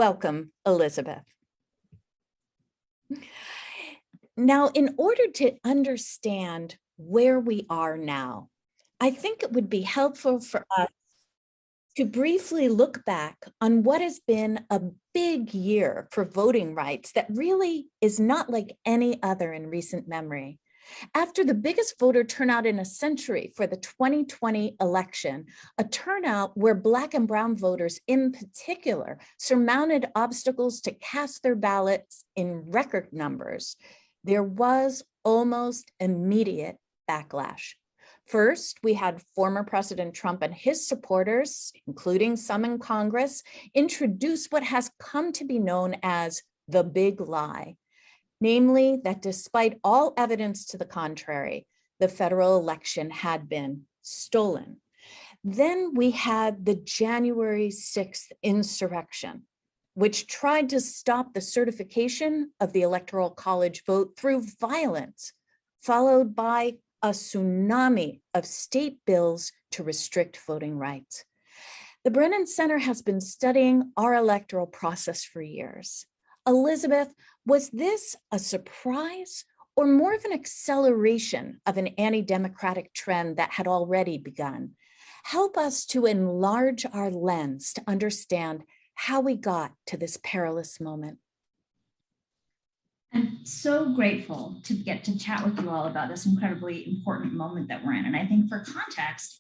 Welcome, Elizabeth. Now, in order to understand where we are now, I think it would be helpful for us to briefly look back on what has been a big year for voting rights that really is not like any other in recent memory. After the biggest voter turnout in a century for the 2020 election, a turnout where Black and Brown voters in particular surmounted obstacles to cast their ballots in record numbers, there was almost immediate backlash. First, we had former President Trump and his supporters, including some in Congress, introduce what has come to be known as the big lie, namely that despite all evidence to the contrary, the federal election had been stolen. Then we had the January 6th insurrection, which tried to stop the certification of the Electoral College vote through violence, followed by a tsunami of state bills to restrict voting rights. The Brennan Center has been studying our electoral process for years. Elizabeth, was this a surprise or more of an acceleration of an anti-democratic trend that had already begun? Help us to enlarge our lens to understand how we got to this perilous moment. I'm so grateful to get to chat with you all about this incredibly important moment that we're in. And I think for context,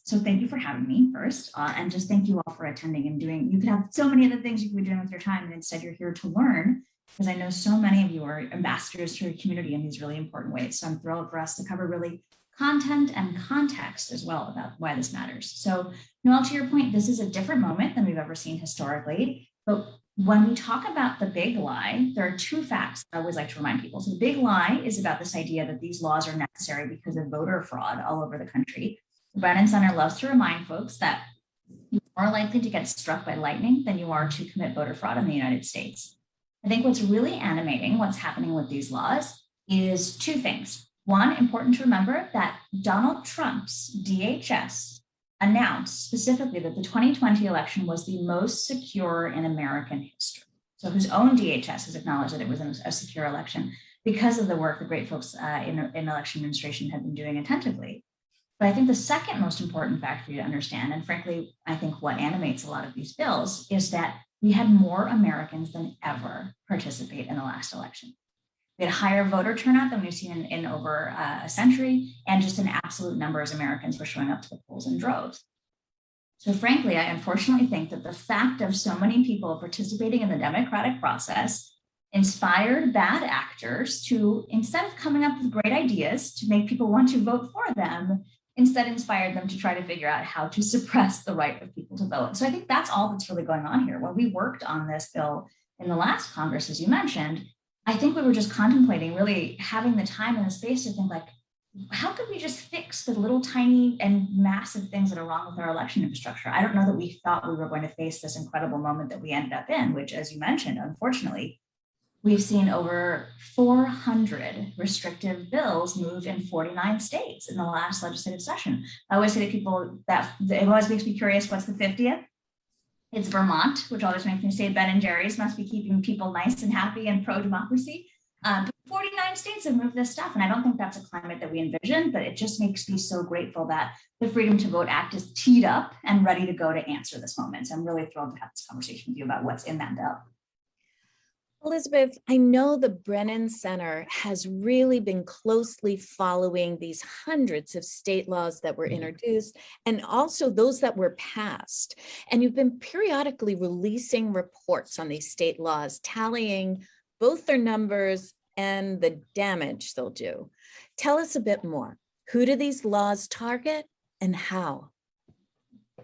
so thank you for having me first, and just thank you all for attending and you could have so many other things you could be doing with your time, and instead you're here to learn, because I know so many of you are ambassadors to your community in these really important ways. So I'm thrilled for us to cover really content and context as well about why this matters. So Noel, to your point, this is a different moment than we've ever seen historically, but when we talk about the big lie, there are two facts I always like to remind people. So the big lie is about this idea that these laws are necessary because of voter fraud all over the country. The Brennan Center loves to remind folks that you're more likely to get struck by lightning than you are to commit voter fraud in the United States. I think what's really animating what's happening with these laws is two things. One, important to remember that Donald Trump's DHS announced specifically that the 2020 election was the most secure in American history. So his own DHS has acknowledged that it was a secure election because of the work the great folks in election administration have been doing attentively. But I think the second most important fact for you to understand, and frankly, I think what animates a lot of these bills, is that we had more Americans than ever participate in the last election. We had a higher voter turnout than we've seen in over a century, and just in absolute numbers, Americans were showing up to the polls in droves. So frankly, I unfortunately think that the fact of so many people participating in the democratic process inspired bad actors to, instead of coming up with great ideas to make people want to vote for them, instead inspired them to try to figure out how to suppress the right of people to vote. So I think that's all that's really going on here. When we worked on this bill in the last Congress, as you mentioned, I think we were just contemplating really having the time and the space to think like, how could we just fix the little tiny and massive things that are wrong with our election infrastructure? I don't know that we thought we were going to face this incredible moment that we ended up in, which, as you mentioned, unfortunately, we've seen over 400 restrictive bills move in 49 states in the last legislative session. I always say to people that it always makes me curious, what's the 50th? It's Vermont, which always makes me say Ben and Jerry's must be keeping people nice and happy and pro-democracy. 49 states have moved this stuff, and I don't think that's a climate that we envisioned, but it just makes me so grateful that the Freedom to Vote Act is teed up and ready to go to answer this moment. So I'm really thrilled to have this conversation with you about what's in that bill. Elizabeth, I know the Brennan Center has really been closely following these hundreds of state laws that were introduced and also those that were passed. And you've been periodically releasing reports on these state laws, tallying both their numbers and the damage they'll do. Tell us a bit more. Who do these laws target and how?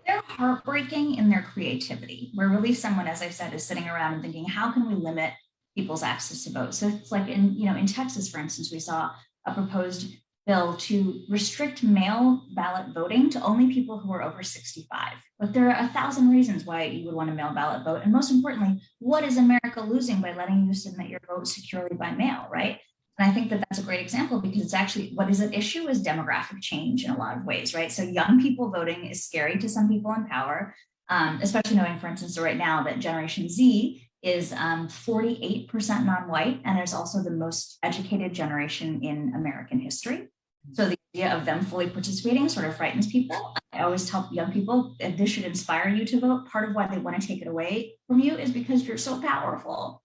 They're heartbreaking in their creativity, where really someone, as I said, is sitting around and thinking, how can we limit people's access to vote? So it's like in Texas, for instance, we saw a proposed bill to restrict mail ballot voting to only people who are over 65. But there are 1,000 reasons why you would want to mail ballot vote. And most importantly, what is America losing by letting you submit your vote securely by mail, right? And I think that that's a great example because it's actually what is at issue is demographic change in a lot of ways, right? So young people voting is scary to some people in power. especially knowing, for instance, right now that Generation Z is 48% non-white, and is also the most educated generation in American history. So the idea of them fully participating sort of frightens people. I always tell young people that this should inspire you to vote. Part of why they want to take it away from you is because you're so powerful.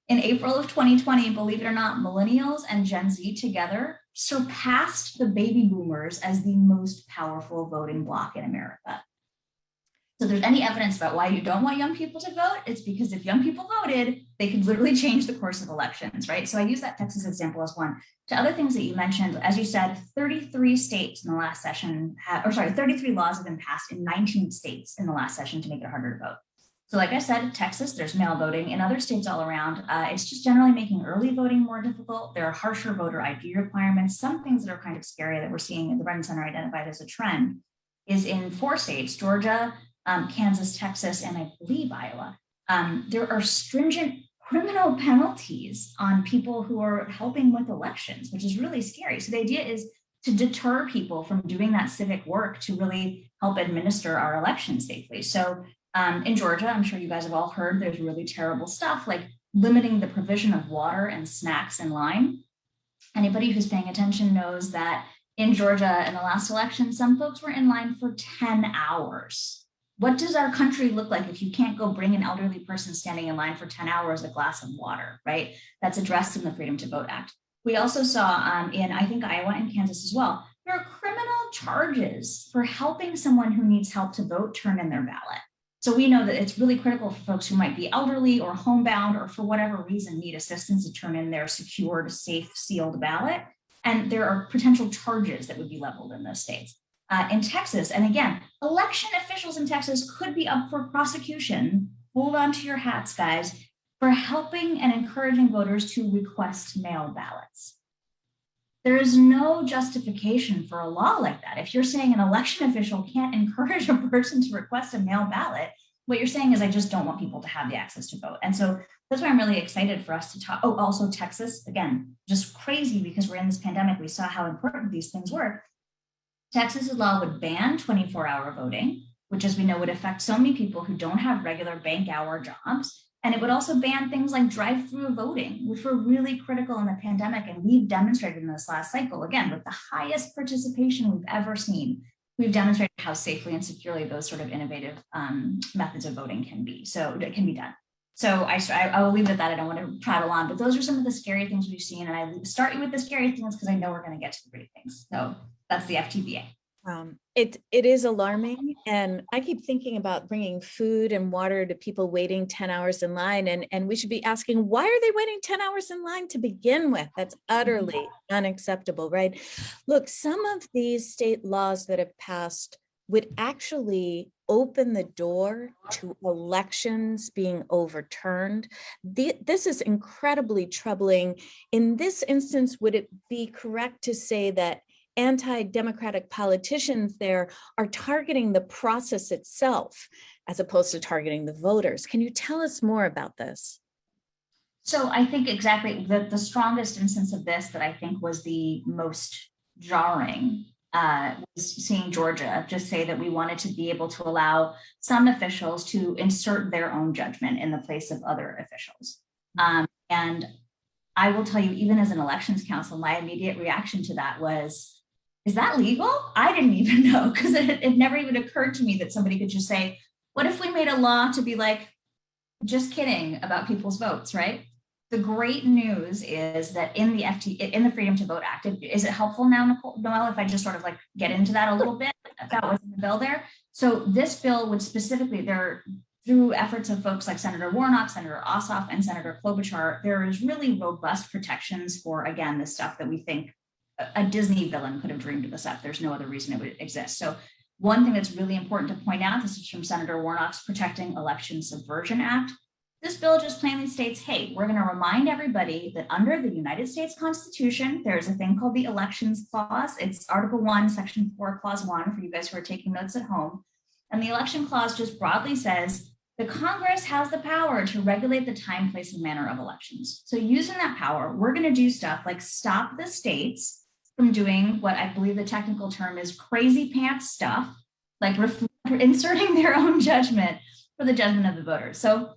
In April of 2020, believe it or not, millennials and Gen Z together surpassed the baby boomers as the most powerful voting bloc in America. So if there's any evidence about why you don't want young people to vote, it's because if young people voted, they could literally change the course of elections, right? So I use that Texas example as one. To other things that you mentioned, as you said, 33 states in the last session, 33 laws have been passed in 19 states in the last session to make it harder to vote. So like I said, Texas, there's mail voting. In other states all around, it's just generally making early voting more difficult. There are harsher voter ID requirements. Some things that are kind of scary that we're seeing at the Brennan Center identified as a trend is in 4 states, Georgia, Kansas, Texas, and I believe Iowa. There are stringent criminal penalties on people who are helping with elections, which is really scary. So the idea is to deter people from doing that civic work to really help administer our elections safely. So in Georgia, I'm sure you guys have all heard, there's really terrible stuff like limiting the provision of water and snacks in line. Anybody who's paying attention knows that in Georgia in the last election, some folks were in line for 10 hours. What does our country look like if you can't go bring an elderly person standing in line for 10 hours a glass of water, right? That's addressed in the Freedom to Vote Act. We also saw in, I think, Iowa and Kansas as well, there are criminal charges for helping someone who needs help to vote turn in their ballot. So we know that it's really critical for folks who might be elderly or homebound or for whatever reason need assistance to turn in their secured, safe, sealed ballot. And there are potential charges that would be leveled in those states. In Texas, and again, election officials in Texas could be up for prosecution, hold on to your hats, guys, for helping and encouraging voters to request mail ballots. There is no justification for a law like that. If you're saying an election official can't encourage a person to request a mail ballot, what you're saying is I just don't want people to have the access to vote. And so that's why I'm really excited for us to talk. Oh, also Texas, again, just crazy because we're in this pandemic. We saw how important these things were. Texas's law would ban 24-hour voting, which, as we know, would affect so many people who don't have regular bank hour jobs. And it would also ban things like drive-through voting, which were really critical in the pandemic. And we've demonstrated in this last cycle, again, with the highest participation we've ever seen, we've demonstrated how safely and securely those sort of innovative methods of voting can be. So it can be done. So I will leave it at that. I don't want to prattle on, but those are some of the scary things we've seen. And I start you with the scary things because I know we're going to get to the great things. So that's the FTBA. It is alarming. And I keep thinking about bringing food and water to people waiting 10 hours in line. And we should be asking, why are they waiting 10 hours in line to begin with? That's utterly unacceptable, right? Look, some of these state laws that have passed would actually open the door to elections being overturned. This is incredibly troubling. In this instance, would it be correct to say that anti-democratic politicians there are targeting the process itself as opposed to targeting the voters? Can you tell us more about this? So I think exactly the strongest instance of this that I think was the most jarring was seeing Georgia just say that we wanted to be able to allow some officials to insert their own judgment in the place of other officials. And I will tell you, even as an elections counsel, my immediate reaction to that was, is that legal? I didn't even know, because it never even occurred to me that somebody could just say, what if we made a law to be like, just kidding about people's votes, right? The great news is that in the Freedom to Vote Act, is it helpful now, Noelle, if I just sort of like get into that a little bit? That was in the bill there. So this bill would specifically, through efforts of folks like Senator Warnock, Senator Ossoff, and Senator Klobuchar, there is really robust protections for, again, the stuff that we think a Disney villain could have dreamed of this up. There's no other reason it would exist. So one thing that's really important to point out, this is from Senator Warnock's Protecting Election Subversion Act. This bill just plainly states, hey, we're going to remind everybody that under the United States Constitution, there's a thing called the Elections Clause. It's Article 1, Section 4, Clause 1, for you guys who are taking notes at home. And the Election Clause just broadly says, the Congress has the power to regulate the time, place, and manner of elections. So using that power, we're going to do stuff like stop the states from doing what I believe the technical term is crazy pants stuff, like inserting their own judgment for the judgment of the voters. So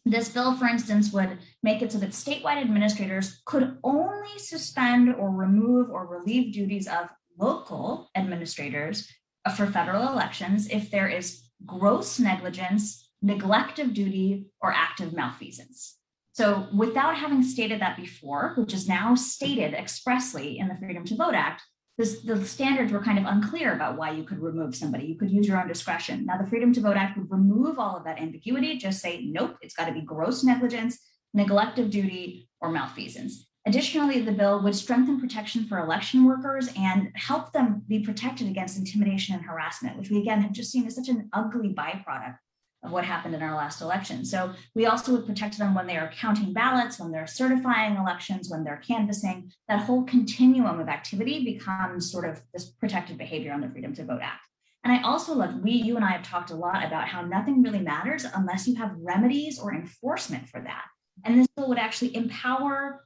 this bill, for instance, would make it so that statewide administrators could only suspend or remove or relieve duties of local administrators for federal elections if there is gross negligence, neglect of duty, or active malfeasance. So without having stated that before, which is now stated expressly in the Freedom to Vote Act, the standards were kind of unclear about why you could remove somebody. You could use your own discretion. Now, the Freedom to Vote Act would remove all of that ambiguity, just say, nope, it's got to be gross negligence, neglect of duty, or malfeasance. Additionally, the bill would strengthen protection for election workers and help them be protected against intimidation and harassment, which we again have just seen as such an ugly byproduct of what happened in our last election. So we also would protect them when they are counting ballots, when they're certifying elections, when they're canvassing. That whole continuum of activity becomes sort of this protected behavior on the Freedom to Vote Act. And I also love, you and I have talked a lot about how nothing really matters unless you have remedies or enforcement for that. And this bill would actually empower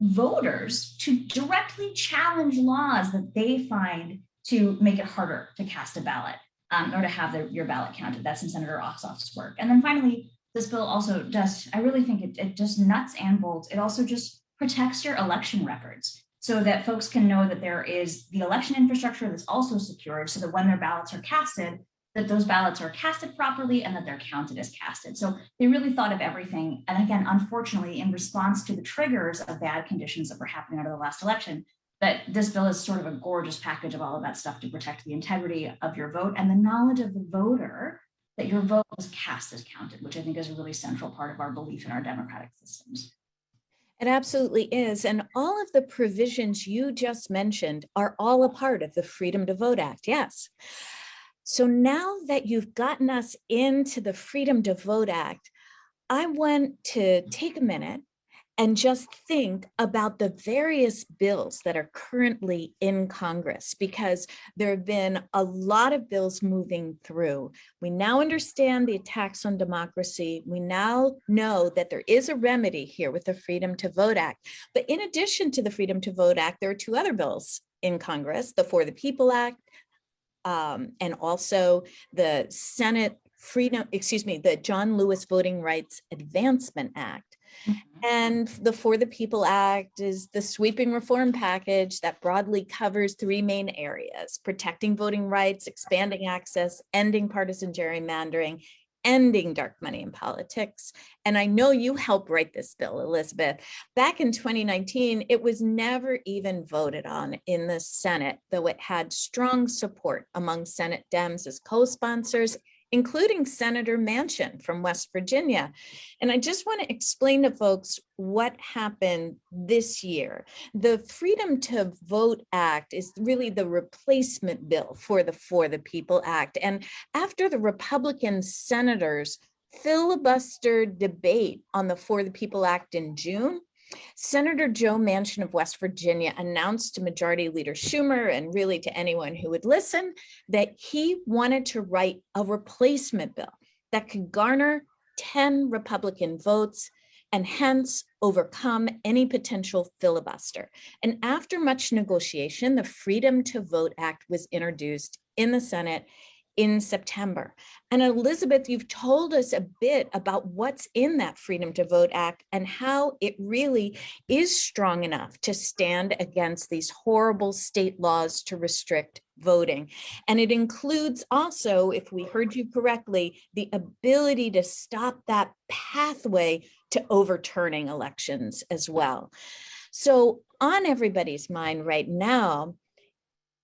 voters to directly challenge laws that they find to make it harder to cast a ballot. Or to have your ballot counted. That's in Senator Ossoff's work. And then finally, this bill also does, I really think it just nuts and bolts. It also just protects your election records so that folks can know that there is the election infrastructure that's also secured so that when their ballots are casted, that those ballots are casted properly and that they're counted as casted. So they really thought of everything. And again, unfortunately, in response to the triggers of bad conditions that were happening out of the last election, that this bill is sort of a gorgeous package of all of that stuff to protect the integrity of your vote and the knowledge of the voter that your vote was cast as counted, which I think is a really central part of our belief in our democratic systems. It absolutely is. And all of the provisions you just mentioned are all a part of the Freedom to Vote Act. Yes. So now that you've gotten us into the Freedom to Vote Act, I want to take a minute and just think about the various bills that are currently in Congress, because there have been a lot of bills moving through. We now understand the attacks on democracy. We now know that there is a remedy here with the Freedom to Vote Act. But in addition to the Freedom to Vote Act, there are two other bills in Congress, the For the People Act, and also the the John Lewis Voting Rights Advancement Act. And the For the People Act is the sweeping reform package that broadly covers three main areas: protecting voting rights, expanding access, ending partisan gerrymandering, ending dark money in politics. And I know you helped write this bill, Elizabeth. Back in 2019, it was never even voted on in the Senate, though it had strong support among Senate Dems as co-sponsors, including Senator Manchin from West Virginia. And I just want to explain to folks what happened this year. The Freedom to Vote Act is really the replacement bill for the People Act. And after the Republican senators filibustered debate on the For the People Act in June, Senator Joe Manchin of West Virginia announced to Majority Leader Schumer, and really to anyone who would listen, that he wanted to write a replacement bill that could garner 10 Republican votes and hence overcome any potential filibuster. And after much negotiation, the Freedom to Vote Act was introduced in the Senate in September. And Elizabeth, you've told us a bit about what's in that Freedom to Vote Act and how it really is strong enough to stand against these horrible state laws to restrict voting. And it includes also, if we heard you correctly, the ability to stop that pathway to overturning elections as well. So on everybody's mind right now,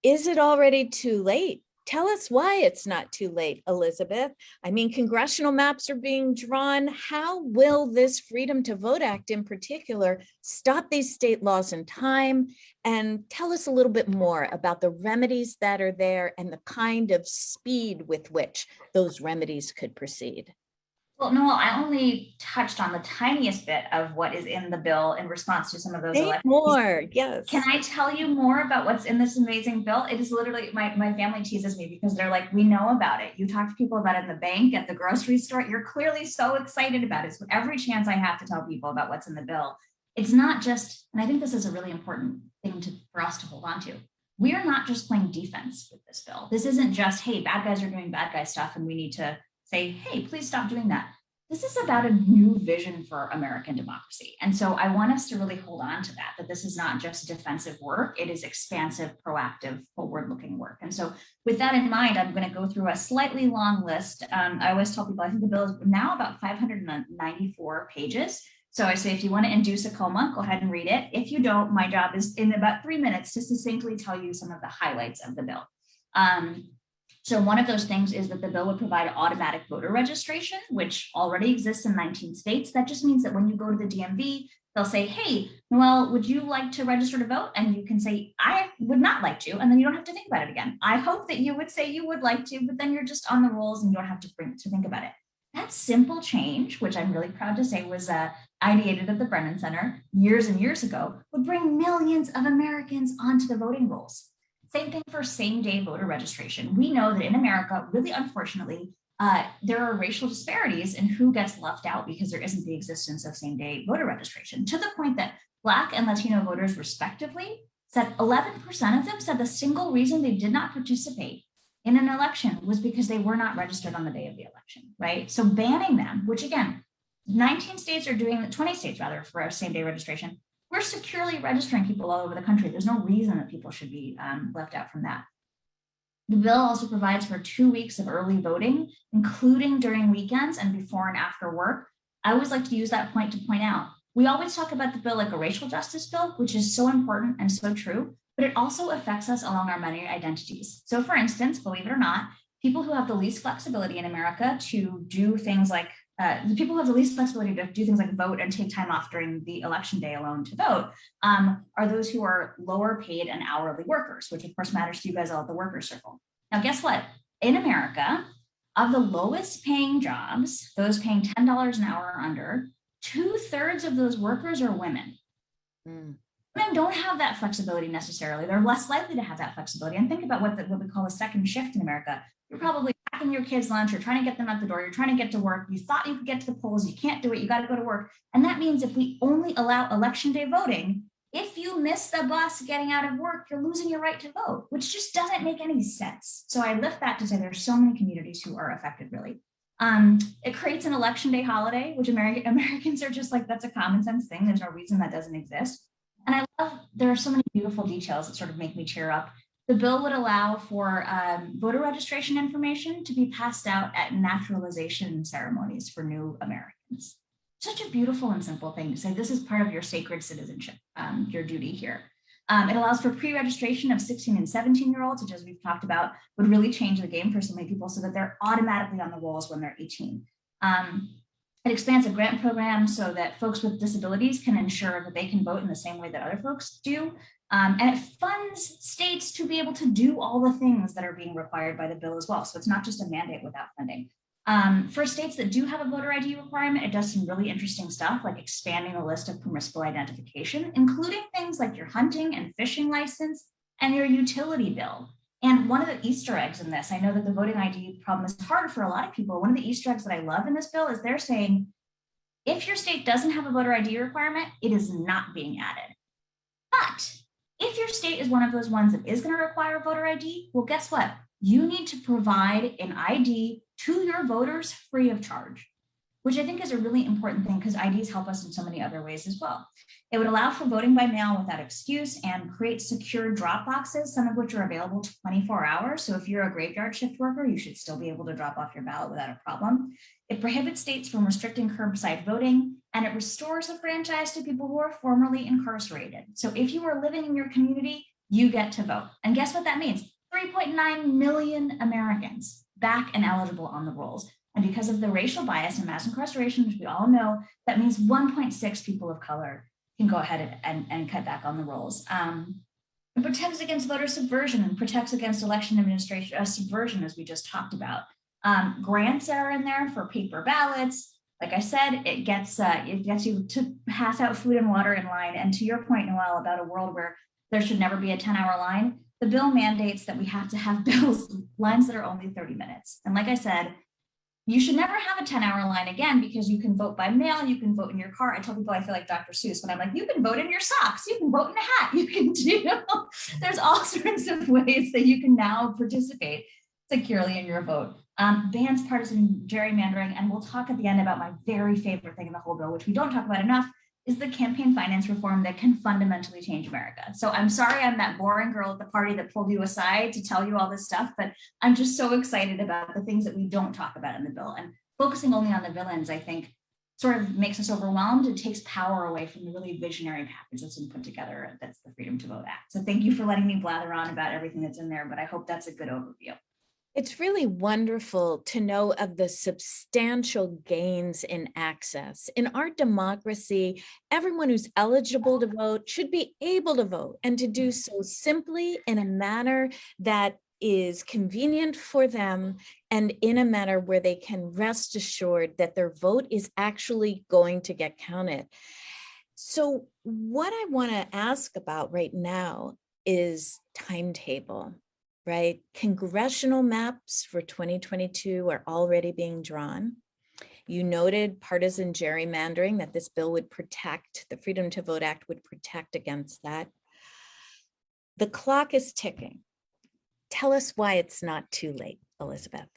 is it already too late? Tell us why it's not too late, Elizabeth. I mean, congressional maps are being drawn. How will this Freedom to Vote Act in particular stop these state laws in time? And tell us a little bit more about the remedies that are there and the kind of speed with which those remedies could proceed. Well, Noel, I only touched on the tiniest bit of what is in the bill in response to some of those elections. More, yes. Can I tell you more about what's in this amazing bill? It is literally, my family teases me because they're like, we know about it. You talk to people about it in the bank, at the grocery store. You're clearly so excited about it. So every chance I have to tell people about what's in the bill, it's not just, and I think this is a really important thing for us to hold on to. we are not just playing defense with this bill. This isn't just, hey, bad guys are doing bad guy stuff and we need to say, hey, please stop doing that. This is about a new vision for American democracy. And so I want us to really hold on to that this is not just defensive work, it is expansive, proactive, forward-looking work. And so with that in mind, I'm going to go through a slightly long list. I always tell people, I think the bill is now about 594 pages. So I say, if you want to induce a coma, go ahead and read it. If you don't, my job is in about 3 minutes to succinctly tell you some of the highlights of the bill. So one of those things is that the bill would provide automatic voter registration, which already exists in 19 states. That just means that when you go to the DMV, they'll say, hey, Noelle, would you like to register to vote? And you can say, I would not like to, and then you don't have to think about it again. I hope that you would say you would like to, but then you're just on the rolls and you don't have to think about it. That simple change, which I'm really proud to say was ideated at the Brennan Center years and years ago, would bring millions of Americans onto the voting rolls. Same thing for same-day voter registration. We know that in America, really unfortunately, there are racial disparities in who gets left out because there isn't the existence of same-day voter registration, to the point that Black and Latino voters respectively said 11% of them said the single reason they did not participate in an election was because they were not registered on the day of the election, right? So banning them, which again, 19 states are doing, 20 states rather, for our same-day registration. We're securely registering people all over the country. There's no reason that people should be left out from that. The bill also provides for 2 weeks of early voting, including during weekends and before and after work. I always like to use that point to point out, we always talk about the bill like a racial justice bill, which is so important and so true, but it also affects us along our many identities. So for instance, believe it or not, people who have the least flexibility in America to do things like the people who have the least flexibility to do things like vote and take time off during the election day alone to vote are those who are lower paid and hourly workers, which of course matters to you guys all at the worker circle. Now, guess what? In America, of the lowest paying jobs, those paying $10 an hour or under, 2/3 of those workers are women. Women don't have that flexibility necessarily. They're less likely to have that flexibility. And think about what we call a second shift in America. You're probably packing your kids' lunch, you're trying to get them out the door, you're trying to get to work, you thought you could get to the polls, you can't do it, you got to go to work. And that means if we only allow election day voting, if you miss the bus getting out of work, you're losing your right to vote, which just doesn't make any sense. So I lift that to say there's so many communities who are affected, really. It creates an election day holiday, which Americans are just like, that's a common sense thing. There's no reason that doesn't exist. And I love, there are so many beautiful details that sort of make me tear up. The bill would allow for voter registration information to be passed out at naturalization ceremonies for new Americans. Such a beautiful and simple thing to say, this is part of your sacred citizenship, your duty here. It allows for pre-registration of 16 and 17-year-olds, which as we've talked about, would really change the game for so many people so that they're automatically on the rolls when they're 18. It expands a grant program so that folks with disabilities can ensure that they can vote in the same way that other folks do. And it funds states to be able to do all the things that are being required by the bill as well. So it's not just a mandate without funding. For states that do have a voter ID requirement, it does some really interesting stuff like expanding the list of permissible identification, including things like your hunting and fishing license and your utility bill. And one of the Easter eggs in this, I know that the voting ID problem is hard for a lot of people. One of the Easter eggs that I love in this bill is they're saying, if your state doesn't have a voter ID requirement, it is not being added. But if your state is one of those ones that is going to require a voter ID, well, guess what? You need to provide an ID to your voters free of charge, which I think is a really important thing because IDs help us in so many other ways as well. It would allow for voting by mail without excuse and create secure drop boxes, some of which are available 24 hours. So if you're a graveyard shift worker, you should still be able to drop off your ballot without a problem. It prohibits states from restricting curbside voting, and it restores the franchise to people who are formerly incarcerated. So if you are living in your community, you get to vote. And guess what that means? 3.9 million Americans back and eligible on the rolls. And because of the racial bias and mass incarceration, which we all know, that means 1.6 people of color can go ahead and cut back on the rolls. It protects against voter subversion and protects against election administration subversion, as we just talked about. Grants are in there for paper ballots. Like I said, it gets you to pass out food and water in line. And to your point, Noelle, about a world where there should never be a 10-hour line, the bill mandates that we have to have lines that are only 30 minutes. And like I said, you should never have a 10-hour line again, because you can vote by mail, you can vote in your car. I tell people I feel like Dr. Seuss when I'm like, you can vote in your socks, you can vote in a hat, you can do, there's all sorts of ways that you can now participate securely in your vote. Bans partisan gerrymandering, and we'll talk at the end about my very favorite thing in the whole bill, which we don't talk about enough, is the campaign finance reform that can fundamentally change America. So I'm sorry I'm that boring girl at the party that pulled you aside to tell you all this stuff, but I'm just so excited about the things that we don't talk about in the bill. And focusing only on the villains, I think, sort of makes us overwhelmed. It takes power away from the really visionary package that's been put together. That's the Freedom to Vote Act. So thank you for letting me blather on about everything that's in there, but I hope that's a good overview. It's really wonderful to know of the substantial gains in access. In our democracy, everyone who's eligible to vote should be able to vote, and to do so simply in a manner that is convenient for them, and in a manner where they can rest assured that their vote is actually going to get counted. So what I want to ask about right now is timetable. Right? Congressional maps for 2022 are already being drawn. You noted partisan gerrymandering, that this bill would protect, the Freedom to Vote Act would protect against that. The clock is ticking. Tell us why it's not too late, Elizabeth.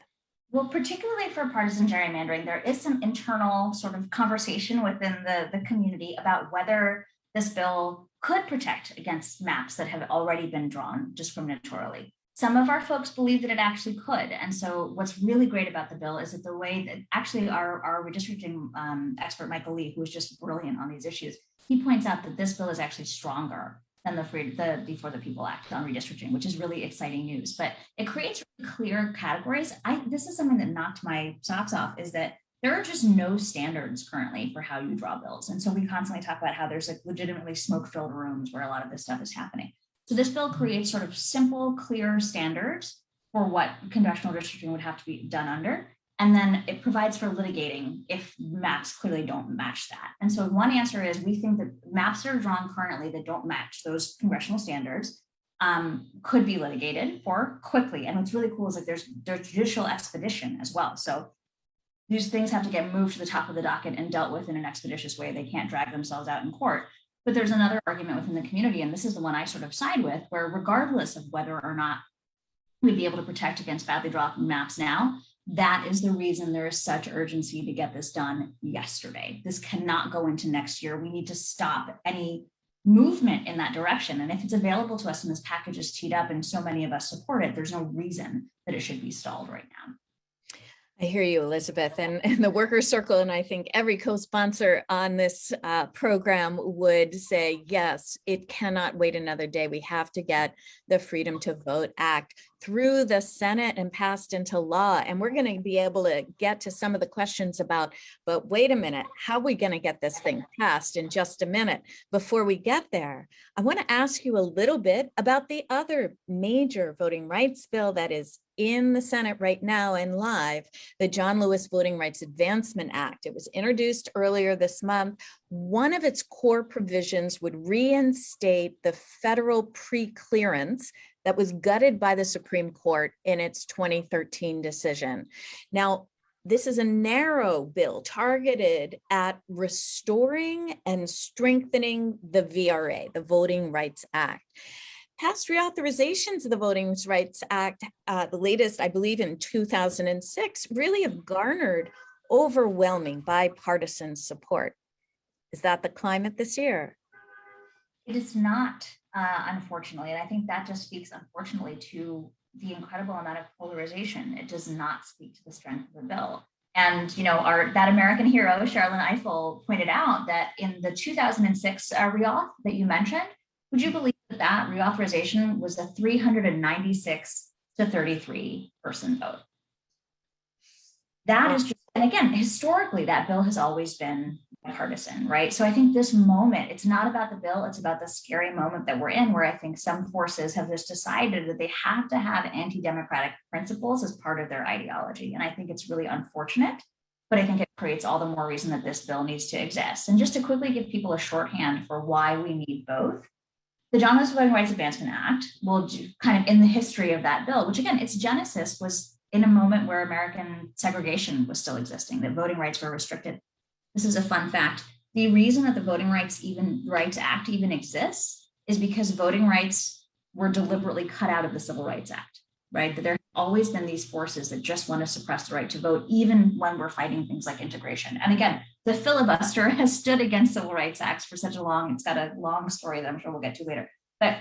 Well, particularly for partisan gerrymandering, there is some internal sort of conversation within the community about whether this bill could protect against maps that have already been drawn discriminatorily. Some of our folks believe that it actually could. And so what's really great about the bill is that the way that actually our redistricting expert, Michael Lee, who is just brilliant on these issues, he points out that this bill is actually stronger than the Before the People Act on redistricting, which is really exciting news. But it creates really clear categories. This is something that knocked my socks off, is that there are just no standards currently for how you draw bills. And so we constantly talk about how there's like legitimately smoke-filled rooms where a lot of this stuff is happening. So this bill creates sort of simple, clear standards for what congressional redistricting would have to be done under. And then it provides for litigating if maps clearly don't match that. And so one answer is, we think that maps that are drawn currently that don't match those congressional standards could be litigated for quickly. And what's really cool is like there's judicial expedition as well. So these things have to get moved to the top of the docket and dealt with in an expeditious way. They can't drag themselves out in court. But there's another argument within the community, and this is the one I sort of side with, where regardless of whether or not we'd be able to protect against badly drawn maps now, that is the reason there is such urgency to get this done yesterday. This cannot go into next year. We need to stop any movement in that direction. And if it's available to us and this package is teed up and so many of us support it, there's no reason that it should be stalled right now. I hear you, Elizabeth, and the Workers' Circle, and I think every co-sponsor on this program would say, yes, it cannot wait another day. We have to get the Freedom to Vote Act through the Senate and passed into law. And we're going to be able to get to some of the questions about, but wait a minute, how are we going to get this thing passed in just a minute? Before we get there, I want to ask you a little bit about the other major voting rights bill that is in the Senate right now and live, the John Lewis Voting Rights Advancement Act. It was introduced earlier this month. One of its core provisions would reinstate the federal pre-clearance that was gutted by the Supreme Court in its 2013 decision. Now, this is a narrow bill targeted at restoring and strengthening the VRA, the Voting Rights Act. Past reauthorizations of the Voting Rights Act, the latest, I believe, in 2006, really have garnered overwhelming bipartisan support. Is that the climate this year? It is not, unfortunately, and I think that just speaks, unfortunately, to the incredible amount of polarization. It does not speak to the strength of the bill. And, you know, that American hero, Sharlyn Eiffel, pointed out that in the 2006 reauth that you mentioned, would you believe that reauthorization was a 396 to 33 person vote? That is just, and again, historically, that bill has always been bipartisan, right? So I think this moment, it's not about the bill, it's about the scary moment that we're in, where I think some forces have just decided that they have to have anti-democratic principles as part of their ideology. And I think it's really unfortunate, but I think it creates all the more reason that this bill needs to exist. And just to quickly give people a shorthand for why we need both, the John Lewis Voting Rights Advancement Act will do kind of in the history of that bill, which again, its genesis was in a moment where American segregation was still existing, that voting rights were restricted. This is a fun fact. The reason that the Voting Rights Act even exists is because voting rights were deliberately cut out of the Civil Rights Act, right? That there have always been these forces that just want to suppress the right to vote, even when we're fighting things like integration. And again, the filibuster has stood against civil rights acts for such a long, it's got a long story that I'm sure we'll get to later. But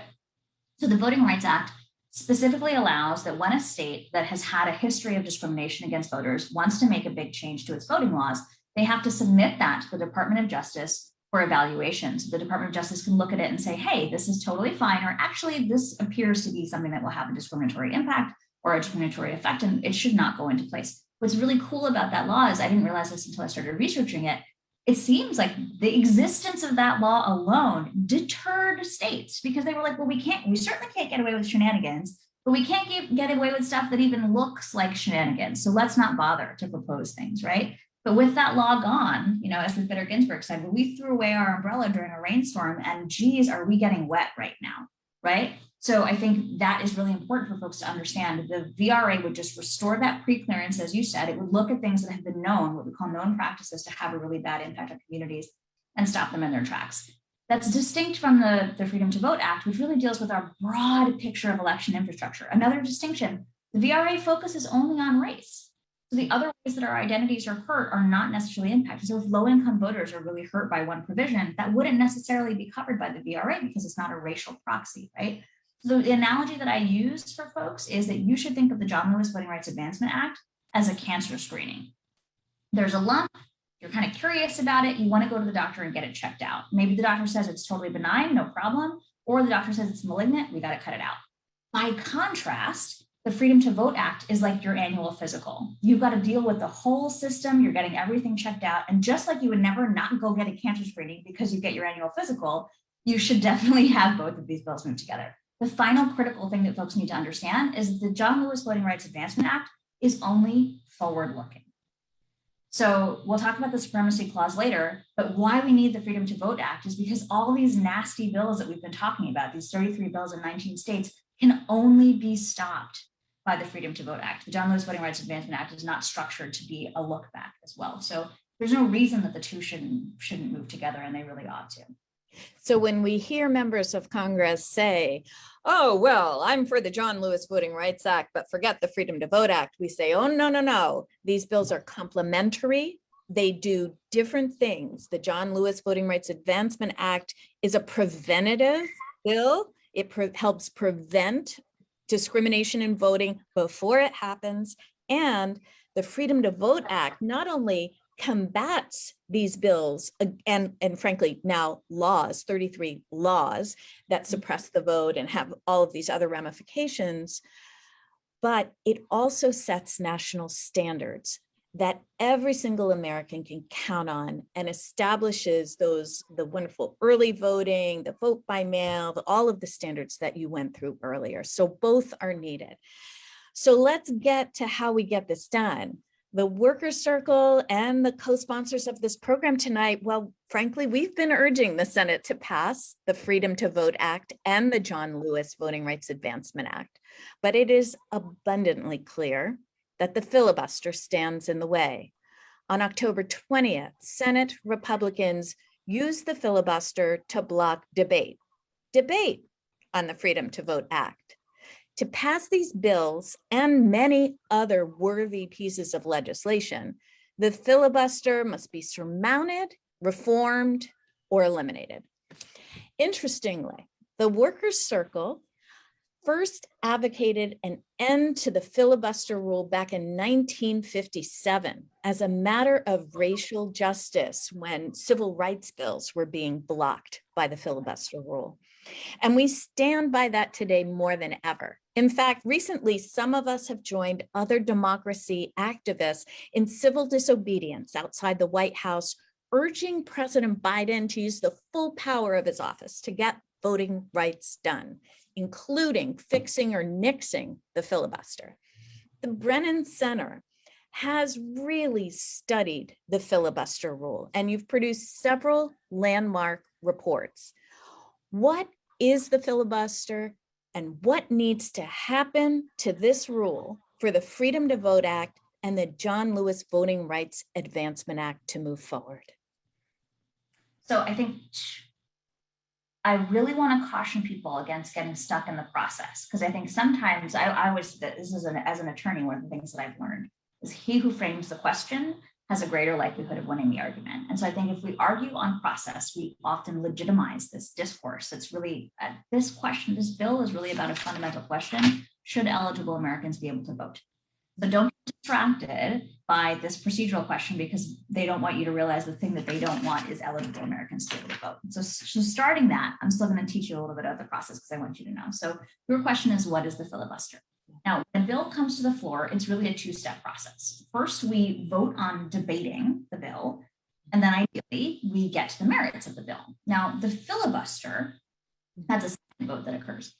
so the Voting Rights Act specifically allows that when a state that has had a history of discrimination against voters wants to make a big change to its voting laws, they have to submit that to the Department of Justice for evaluation. So the Department of Justice can look at it and say, hey, this is totally fine, or actually this appears to be something that will have a discriminatory impact or a discriminatory effect, and it should not go into place. What's really cool about that law is I didn't realize this until I started researching it. It seems like the existence of that law alone deterred states because they were like, well, we certainly can't get away with shenanigans, but we can't get away with stuff that even looks like shenanigans. So let's not bother to propose things, right? But with that law gone, as Ruth Bader Ginsburg said, well, we threw away our umbrella during a rainstorm and geez, are we getting wet right now, right? So I think that is really important for folks to understand. The VRA would just restore that pre-clearance, as you said. It would look at things that have been known, what we call known practices, to have a really bad impact on communities and stop them in their tracks. That's distinct from the Freedom to Vote Act, which really deals with our broad picture of election infrastructure. Another distinction, the VRA focuses only on race. So the other ways that our identities are hurt are not necessarily impacted. So if low-income voters are really hurt by one provision, that wouldn't necessarily be covered by the VRA because it's not a racial proxy, right? So the analogy that I use for folks is that you should think of the John Lewis Voting Rights Advancement Act as a cancer screening. There's a lump, you're kind of curious about it, you want to go to the doctor and get it checked out. Maybe the doctor says it's totally benign, no problem, or the doctor says it's malignant, we got to cut it out. By contrast, the Freedom to Vote Act is like your annual physical. You've got to deal with the whole system, you're getting everything checked out, and just like you would never not go get a cancer screening because you get your annual physical, you should definitely have both of these bills moved together. The final critical thing that folks need to understand is that the John Lewis Voting Rights Advancement Act is only forward-looking. So we'll talk about the Supremacy Clause later, but why we need the Freedom to Vote Act is because all these nasty bills that we've been talking about, these 33 bills in 19 states, can only be stopped by the Freedom to Vote Act. The John Lewis Voting Rights Advancement Act is not structured to be a look back as well. So there's no reason that the two shouldn't move together, and they really ought to. So when we hear members of Congress say, oh, well, I'm for the John Lewis Voting Rights Act, but forget the Freedom to Vote Act, we say, oh, no, no, no. These bills are complementary. They do different things. The John Lewis Voting Rights Advancement Act is a preventative bill. It helps prevent discrimination in voting before it happens. And the Freedom to Vote Act not only combats these bills and frankly now laws, 33 laws that suppress the vote and have all of these other ramifications, but it also sets national standards that every single American can count on and establishes the wonderful early voting, the vote by mail, all of the standards that you went through earlier. So both are needed. So let's get to how we get this done. The Workers' Circle and the co-sponsors of this program tonight, well, frankly, we've been urging the Senate to pass the Freedom to Vote Act and the John Lewis Voting Rights Advancement Act. But it is abundantly clear that the filibuster stands in the way. On October 20th, Senate Republicans used the filibuster to block debate on the Freedom to Vote Act. To pass these bills and many other worthy pieces of legislation, the filibuster must be surmounted, reformed, or eliminated. Interestingly, the Workers' Circle first advocated an end to the filibuster rule back in 1957 as a matter of racial justice when civil rights bills were being blocked by the filibuster rule. And we stand by that today more than ever. In fact, recently, some of us have joined other democracy activists in civil disobedience outside the White House, urging President Biden to use the full power of his office to get voting rights done, including fixing or nixing the filibuster. The Brennan Center has really studied the filibuster rule, and you've produced several landmark reports. What is the filibuster, and what needs to happen to this rule for the Freedom to Vote Act and the John Lewis Voting Rights Advancement Act to move forward? So I think I really want to caution people against getting stuck in the process, because I think sometimes I always, this is as an attorney, one of the things that I've learned is he who frames the question has a greater likelihood of winning the argument. And so I think if we argue on process, we often legitimize this discourse. That's really this question, this bill is really about a fundamental question. Should eligible Americans be able to vote? So don't get distracted by this procedural question, because they don't want you to realize the thing that they don't want is eligible Americans to be able to vote. So starting that, I'm still going to teach you a little bit of the process because I want you to know. So your question is, what is the filibuster? Now, when a bill comes to the floor, it's really a two-step process. First, we vote on debating the bill, and then ideally, we get to the merits of the bill. Now, the filibuster, that's a second vote that occurs.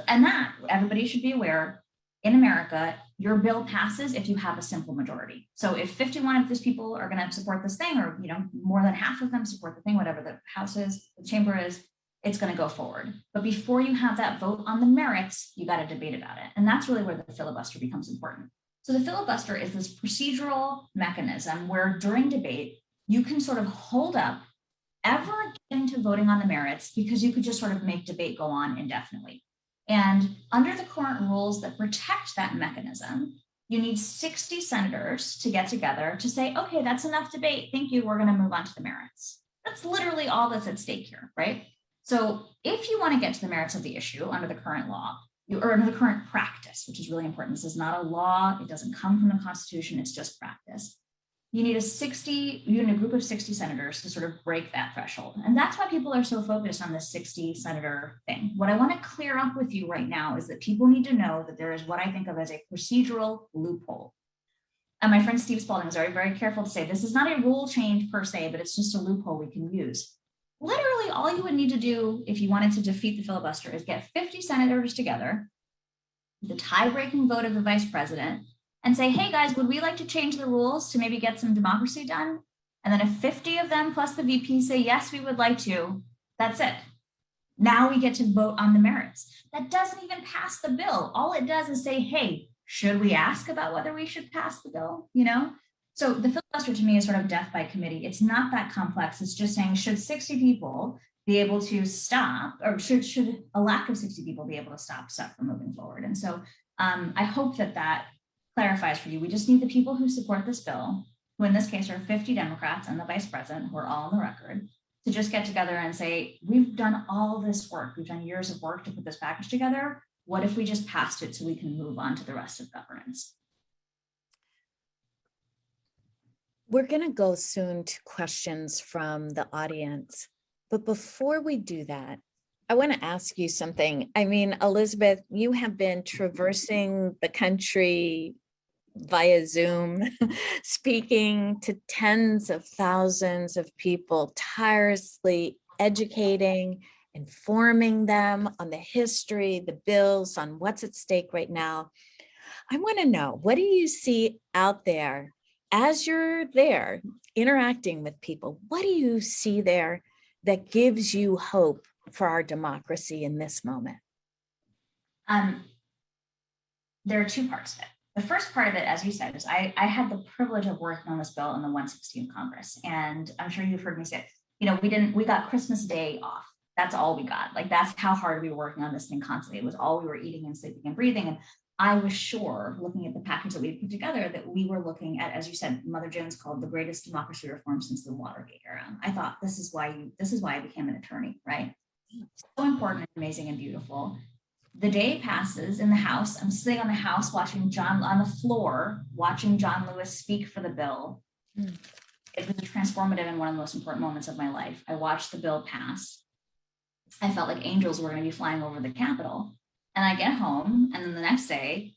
And that, everybody should be aware, in America, your bill passes if you have a simple majority. So if 51 of these people are going to support this thing, or more than half of them support the thing, whatever the House is, the chamber is, it's going to go forward. But before you have that vote on the merits, you got to debate about it. And that's really where the filibuster becomes important. So the filibuster is this procedural mechanism where during debate, you can sort of hold up ever getting to voting on the merits, because you could just sort of make debate go on indefinitely. And under the current rules that protect that mechanism, you need 60 senators to get together to say, okay, that's enough debate. Thank you. We're going to move on to the merits. That's literally all that's at stake here, right? So if you want to get to the merits of the issue under the current law, or under the current practice, which is really important. This is not a law. It doesn't come from the Constitution. It's just practice. You need a group of 60 senators to sort of break that threshold. And that's why people are so focused on this 60 senator thing. What I want to clear up with you right now is that people need to know that there is what I think of as a procedural loophole. And my friend Steve Spalding was very, very careful to say, this is not a rule change per se, but it's just a loophole we can use. Literally, all you would need to do if you wanted to defeat the filibuster is get 50 senators together, the tie-breaking vote of the vice president, and say, hey guys, would we like to change the rules to maybe get some democracy done? And then if 50 of them plus the VP say, yes, we would like to, that's it. Now we get to vote on the merits. That doesn't even pass the bill. All it does is say, hey, should we ask about whether we should pass the bill? So the filibuster to me is sort of death by committee. It's not that complex. It's just saying, should 60 people be able to stop, or should a lack of 60 people be able to stop stuff from moving forward? And so I hope that clarifies for you. We just need the people who support this bill, who in this case are 50 Democrats and the vice president, who are all on the record, to just get together and say, we've done all this work. We've done years of work to put this package together. What if we just passed it so we can move on to the rest of governance? We're going to go soon to questions from the audience. But before we do that, I want to ask you something. I mean, Elizabeth, you have been traversing the country via Zoom, speaking to tens of thousands of people, tirelessly educating, informing them on the history, the bills, on what's at stake right now. I want to know, what do you see out there as you're there interacting with people? What do you see there that gives you hope for our democracy in this moment? There are two parts of it. The first part of it, as you said, is I had the privilege of working on this bill in the 116th Congress. And I'm sure you've heard me say, we got Christmas Day off. That's all we got. Like, that's how hard we were working on this thing constantly. It was all we were eating and sleeping and breathing. And I was sure, looking at the package that we put together, that we were looking at, as you said, Mother Jones called the greatest democracy reform since the Watergate era. I thought, this is why I became an attorney, right? So important and amazing and beautiful. The day passes in the House. I'm sitting on the House on the floor, watching John Lewis speak for the bill. It was transformative and one of the most important moments of my life. I watched the bill pass. I felt like angels were going to be flying over the Capitol. And I get home, and then the next day,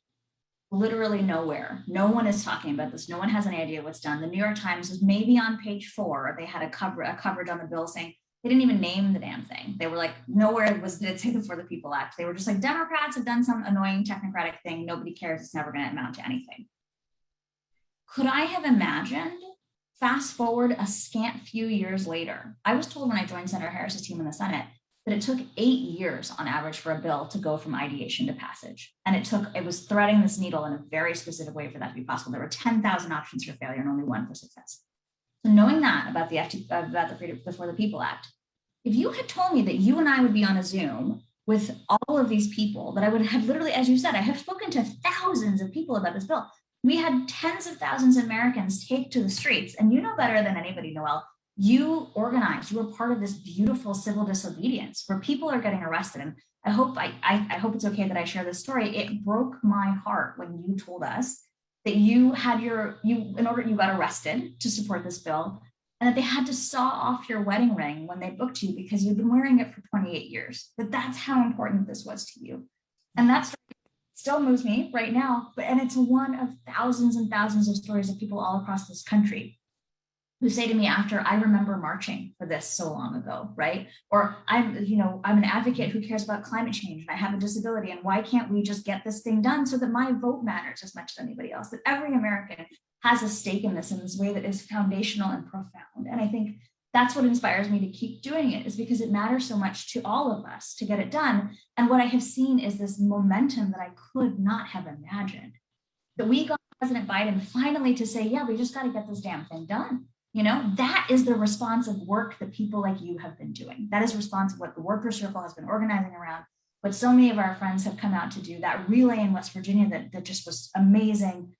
literally nowhere. No one is talking about this. No one has any idea what's done. The New York Times was maybe on page 4. They had a coverage on the bill saying, they didn't even name the damn thing. They were like, nowhere did it say the For the People Act. They were just like, Democrats have done some annoying technocratic thing. Nobody cares. It's never going to amount to anything. Could I have imagined, fast forward a scant few years later, I was told when I joined Senator Harris's team in the Senate that it took 8 years on average for a bill to go from ideation to passage. And it was threading this needle in a very specific way for that to be possible. There were 10,000 options for failure and only one for success. So knowing that about the Freedom Before the People Act, if you had told me that you and I would be on a Zoom with all of these people, that I would have literally, as you said, I have spoken to thousands of people about this bill. We had tens of thousands of Americans take to the streets, and you know better than anybody, Noelle, you organized, you were part of this beautiful civil disobedience where people are getting arrested. And I hope it's okay that I share this story. It broke my heart when you told us that you got arrested to support this bill, and that they had to saw off your wedding ring when they booked you because you've been wearing it for 28 years. That's how important this was to you. And that story still moves me right now, and it's one of thousands and thousands of stories of people all across this country who say to me after, I remember marching for this so long ago, right? Or I'm an advocate who cares about climate change and I have a disability, and why can't we just get this thing done so that my vote matters as much as anybody else, that every American has a stake in this way that is foundational and profound. And I think that's what inspires me to keep doing it, is because it matters so much to all of us to get it done. And what I have seen is this momentum that I could not have imagined, that we got President Biden finally to say, yeah, we just got to get this damn thing done. That is the responsive work that people like you have been doing. That is responsive what the Worker Circle has been organizing around, what so many of our friends have come out to do, that relay in West Virginia that just was amazing.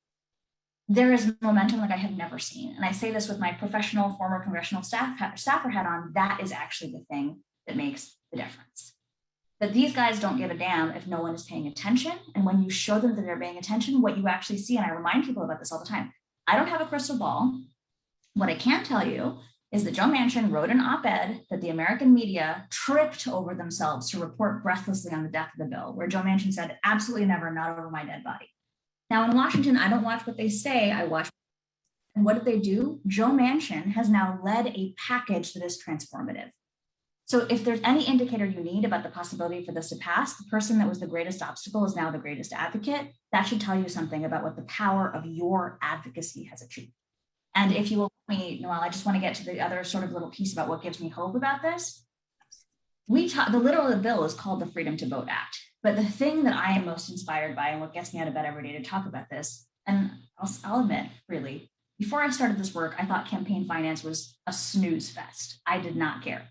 There is momentum like I have never seen. And I say this with my professional former congressional staffer hat on. That is actually the thing that makes the difference. That these guys don't give a damn if no one is paying attention. And when you show them that they're paying attention, what you actually see, and I remind people about this all the time, I don't have a crystal ball. What I can tell you is that Joe Manchin wrote an op-ed that the American media tripped over themselves to report breathlessly on the death of the bill, where Joe Manchin said, absolutely never, not over my dead body. Now in Washington, I don't watch what they say, I watch. And what did they do? Joe Manchin has now led a package that is transformative. So if there's any indicator you need about the possibility for this to pass, the person that was the greatest obstacle is now the greatest advocate. That should tell you something about what the power of your advocacy has achieved. And if you will let me, Noelle, I just want to get to the other sort of little piece about what gives me hope about this. The literal of the bill is called the Freedom to Vote Act. But the thing that I am most inspired by and what gets me out of bed every day to talk about this, and I'll admit, really, before I started this work, I thought campaign finance was a snooze fest. I did not care.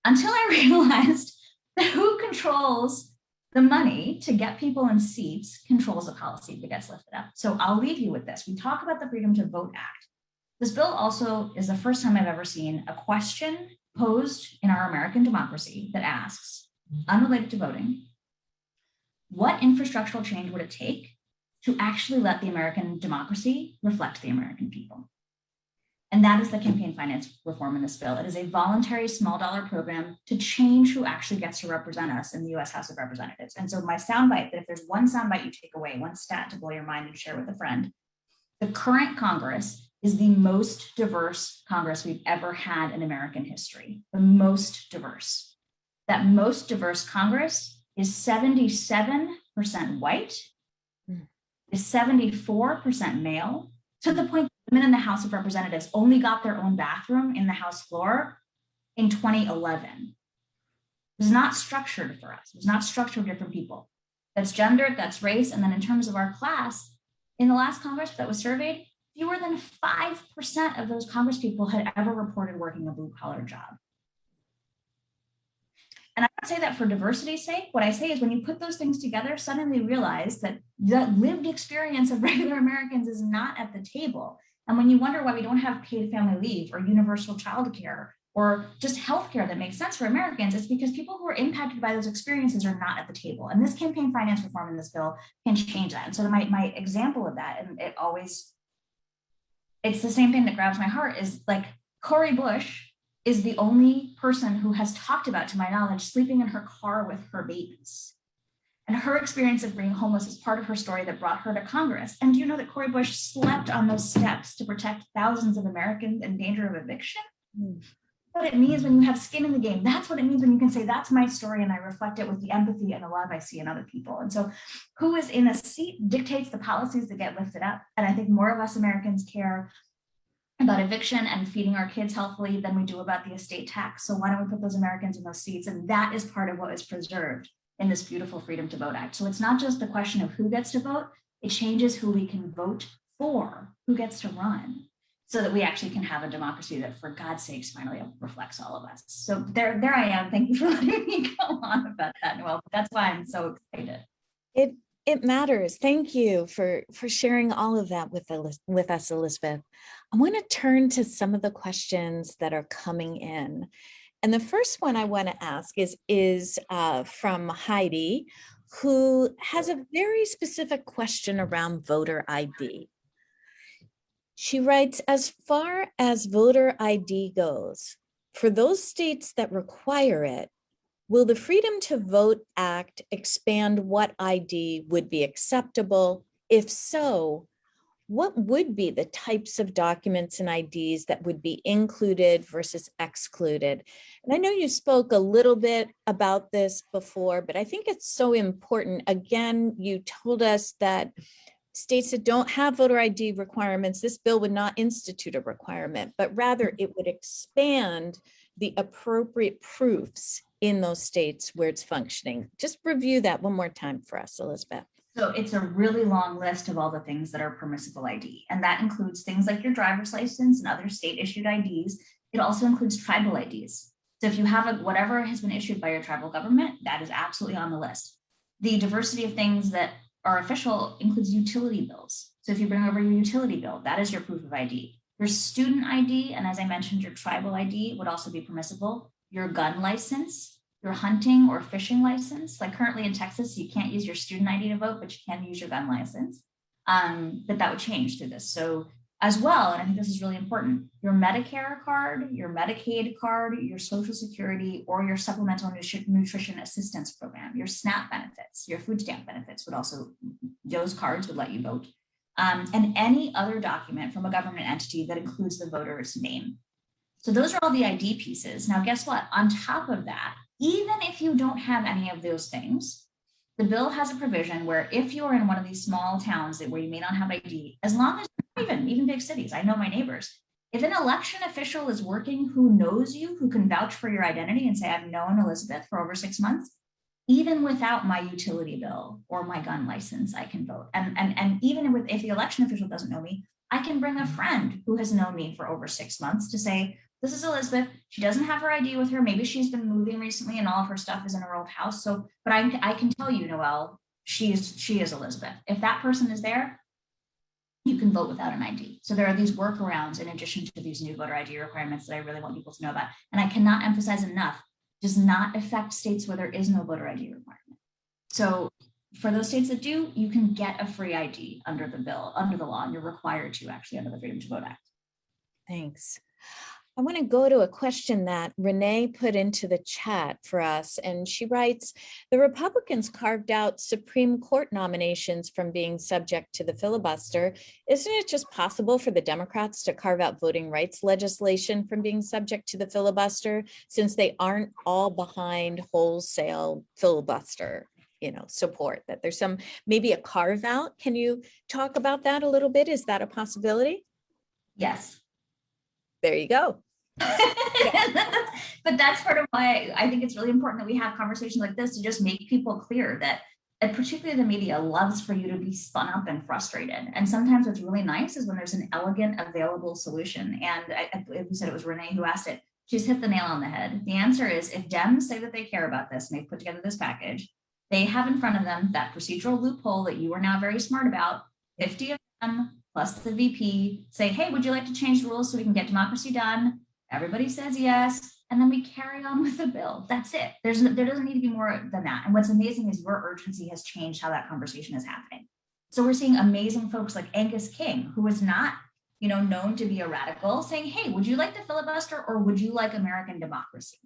Until I realized that who controls the money to get people in seats controls the policy that gets lifted up. So I'll leave you with this. We talk about the Freedom to Vote Act. This bill also is the first time I've ever seen a question posed in our American democracy that asks, unrelated to voting, what infrastructural change would it take to actually let the American democracy reflect the American people? And that is the campaign finance reform in this bill. It is a voluntary small dollar program to change who actually gets to represent us in the US House of Representatives. And so my soundbite, that if there's one soundbite you take away, one stat to blow your mind and share with a friend, the current Congress is the most diverse Congress we've ever had in American history, the most diverse. That most diverse Congress is 77% white, is 74% male, to the point that women in the House of Representatives only got their own bathroom in the House floor in 2011. It was not structured for us. It was not structured for different people. That's gender, that's race. And then in terms of our class, in the last Congress that was surveyed, fewer than 5% of those Congress people had ever reported working a blue-collar job. And I don't say that for diversity's sake. What I say is when you put those things together, suddenly realize that the lived experience of regular Americans is not at the table. And when you wonder why we don't have paid family leave or universal childcare or just healthcare that makes sense for Americans, it's because people who are impacted by those experiences are not at the table. And this campaign finance reform in this bill can change that. And so my example of that, and it's the same thing that grabs my heart, is like Cori Bush is the only person who has talked about, to my knowledge, sleeping in her car with her babies. And her experience of being homeless is part of her story that brought her to Congress. And do you know that Cori Bush slept on those steps to protect thousands of Americans in danger of eviction? What it means when you have skin in the game. That's what it means when you can say, that's my story, and I reflect it with the empathy and the love I see in other people. And so who is in a seat dictates the policies that get lifted up. And I think more of us Americans care about eviction and feeding our kids healthfully than we do about the estate tax. So why don't we put those Americans in those seats? And that is part of what is preserved in this beautiful Freedom to Vote Act. So it's not just the question of who gets to vote, it changes who we can vote for, who gets to run, so that we actually can have a democracy that, for God's sakes, finally reflects all of us. So there I am. Thank you for letting me go on about that, Noelle. That's why I'm so excited. It matters. Thank you for sharing all of that with us, Elizabeth. I want to turn to some of the questions that are coming in. And the first one I want to ask is from Heidi, who has a very specific question around voter ID. She writes, as far as voter ID goes, for those states that require it, will the Freedom to Vote Act expand what ID would be acceptable? If so, what would be the types of documents and IDs that would be included versus excluded? And I know you spoke a little bit about this before, but I think it's so important. Again, you told us that states that don't have voter ID requirements, this bill would not institute a requirement, but rather it would expand the appropriate proofs in those states where it's functioning. Just review that one more time for us, Elizabeth. So it's a really long list of all the things that are permissible ID. And that includes things like your driver's license and other state issued IDs. It also includes tribal IDs. So if you have whatever has been issued by your tribal government, that is absolutely on the list. The diversity of things that are official includes utility bills. So if you bring over your utility bill, that is your proof of ID. Your student ID, and as I mentioned, your tribal ID would also be permissible. Your gun license, your hunting or fishing license. Like currently in Texas, you can't use your student ID to vote, but you can use your gun license. But that would change through this. So as well, and I think this is really important, your Medicare card, your Medicaid card, your Social Security, or your Supplemental Nutrition Assistance Program, your SNAP benefits, your food stamp benefits would also, those cards would let you vote. And any other document from a government entity that includes the voter's name. So those are all the ID pieces. Now, guess what? On top of that, even if you don't have any of those things, the bill has a provision where if you're in one of these small towns where you may not have ID, as long as even big cities, I know my neighbors, if an election official is working who knows you, who can vouch for your identity and say, I've known Elizabeth for over 6 months, even without my utility bill or my gun license, I can vote. And even if the election official doesn't know me, I can bring a friend who has known me for over 6 months to say, this is Elizabeth. She doesn't have her ID with her. Maybe she's been moving recently and all of her stuff is in her old house. So, but I can tell you, Noelle, she is Elizabeth. If that person is there, you can vote without an ID. So there are these workarounds in addition to these new voter ID requirements that I really want people to know about. And I cannot emphasize enough, does not affect states where there is no voter ID requirement. So for those states that do, you can get a free ID under the bill, under the law, and you're required to actually under the Freedom to Vote Act. Thanks. I want to go to a question that Renee put into the chat for us, and she writes, the Republicans carved out Supreme Court nominations from being subject to the filibuster. Isn't it just possible for the Democrats to carve out voting rights legislation from being subject to the filibuster, since they aren't all behind wholesale filibuster, support, that there's maybe a carve out? Can you talk about that a little bit? Is that a possibility? Yes. There you go. But that's part of why I think it's really important that we have conversations like this to just make people clear that, and particularly the media loves for you to be spun up and frustrated. And sometimes what's really nice is when there's an elegant, available solution. And we said it was Renee who asked it. She's hit the nail on the head. The answer is, if Dems say that they care about this and they've put together this package, they have in front of them that procedural loophole that you are now very smart about. 50 of them plus the VP say, hey, would you like to change the rules so we can get democracy done? Everybody says yes, and then we carry on with the bill. That's it. There doesn't need to be more than that. And what's amazing is your urgency has changed how that conversation is happening. So we're seeing amazing folks like Angus King, who is not, known to be a radical, saying, hey, would you like the filibuster or would you like American democracy?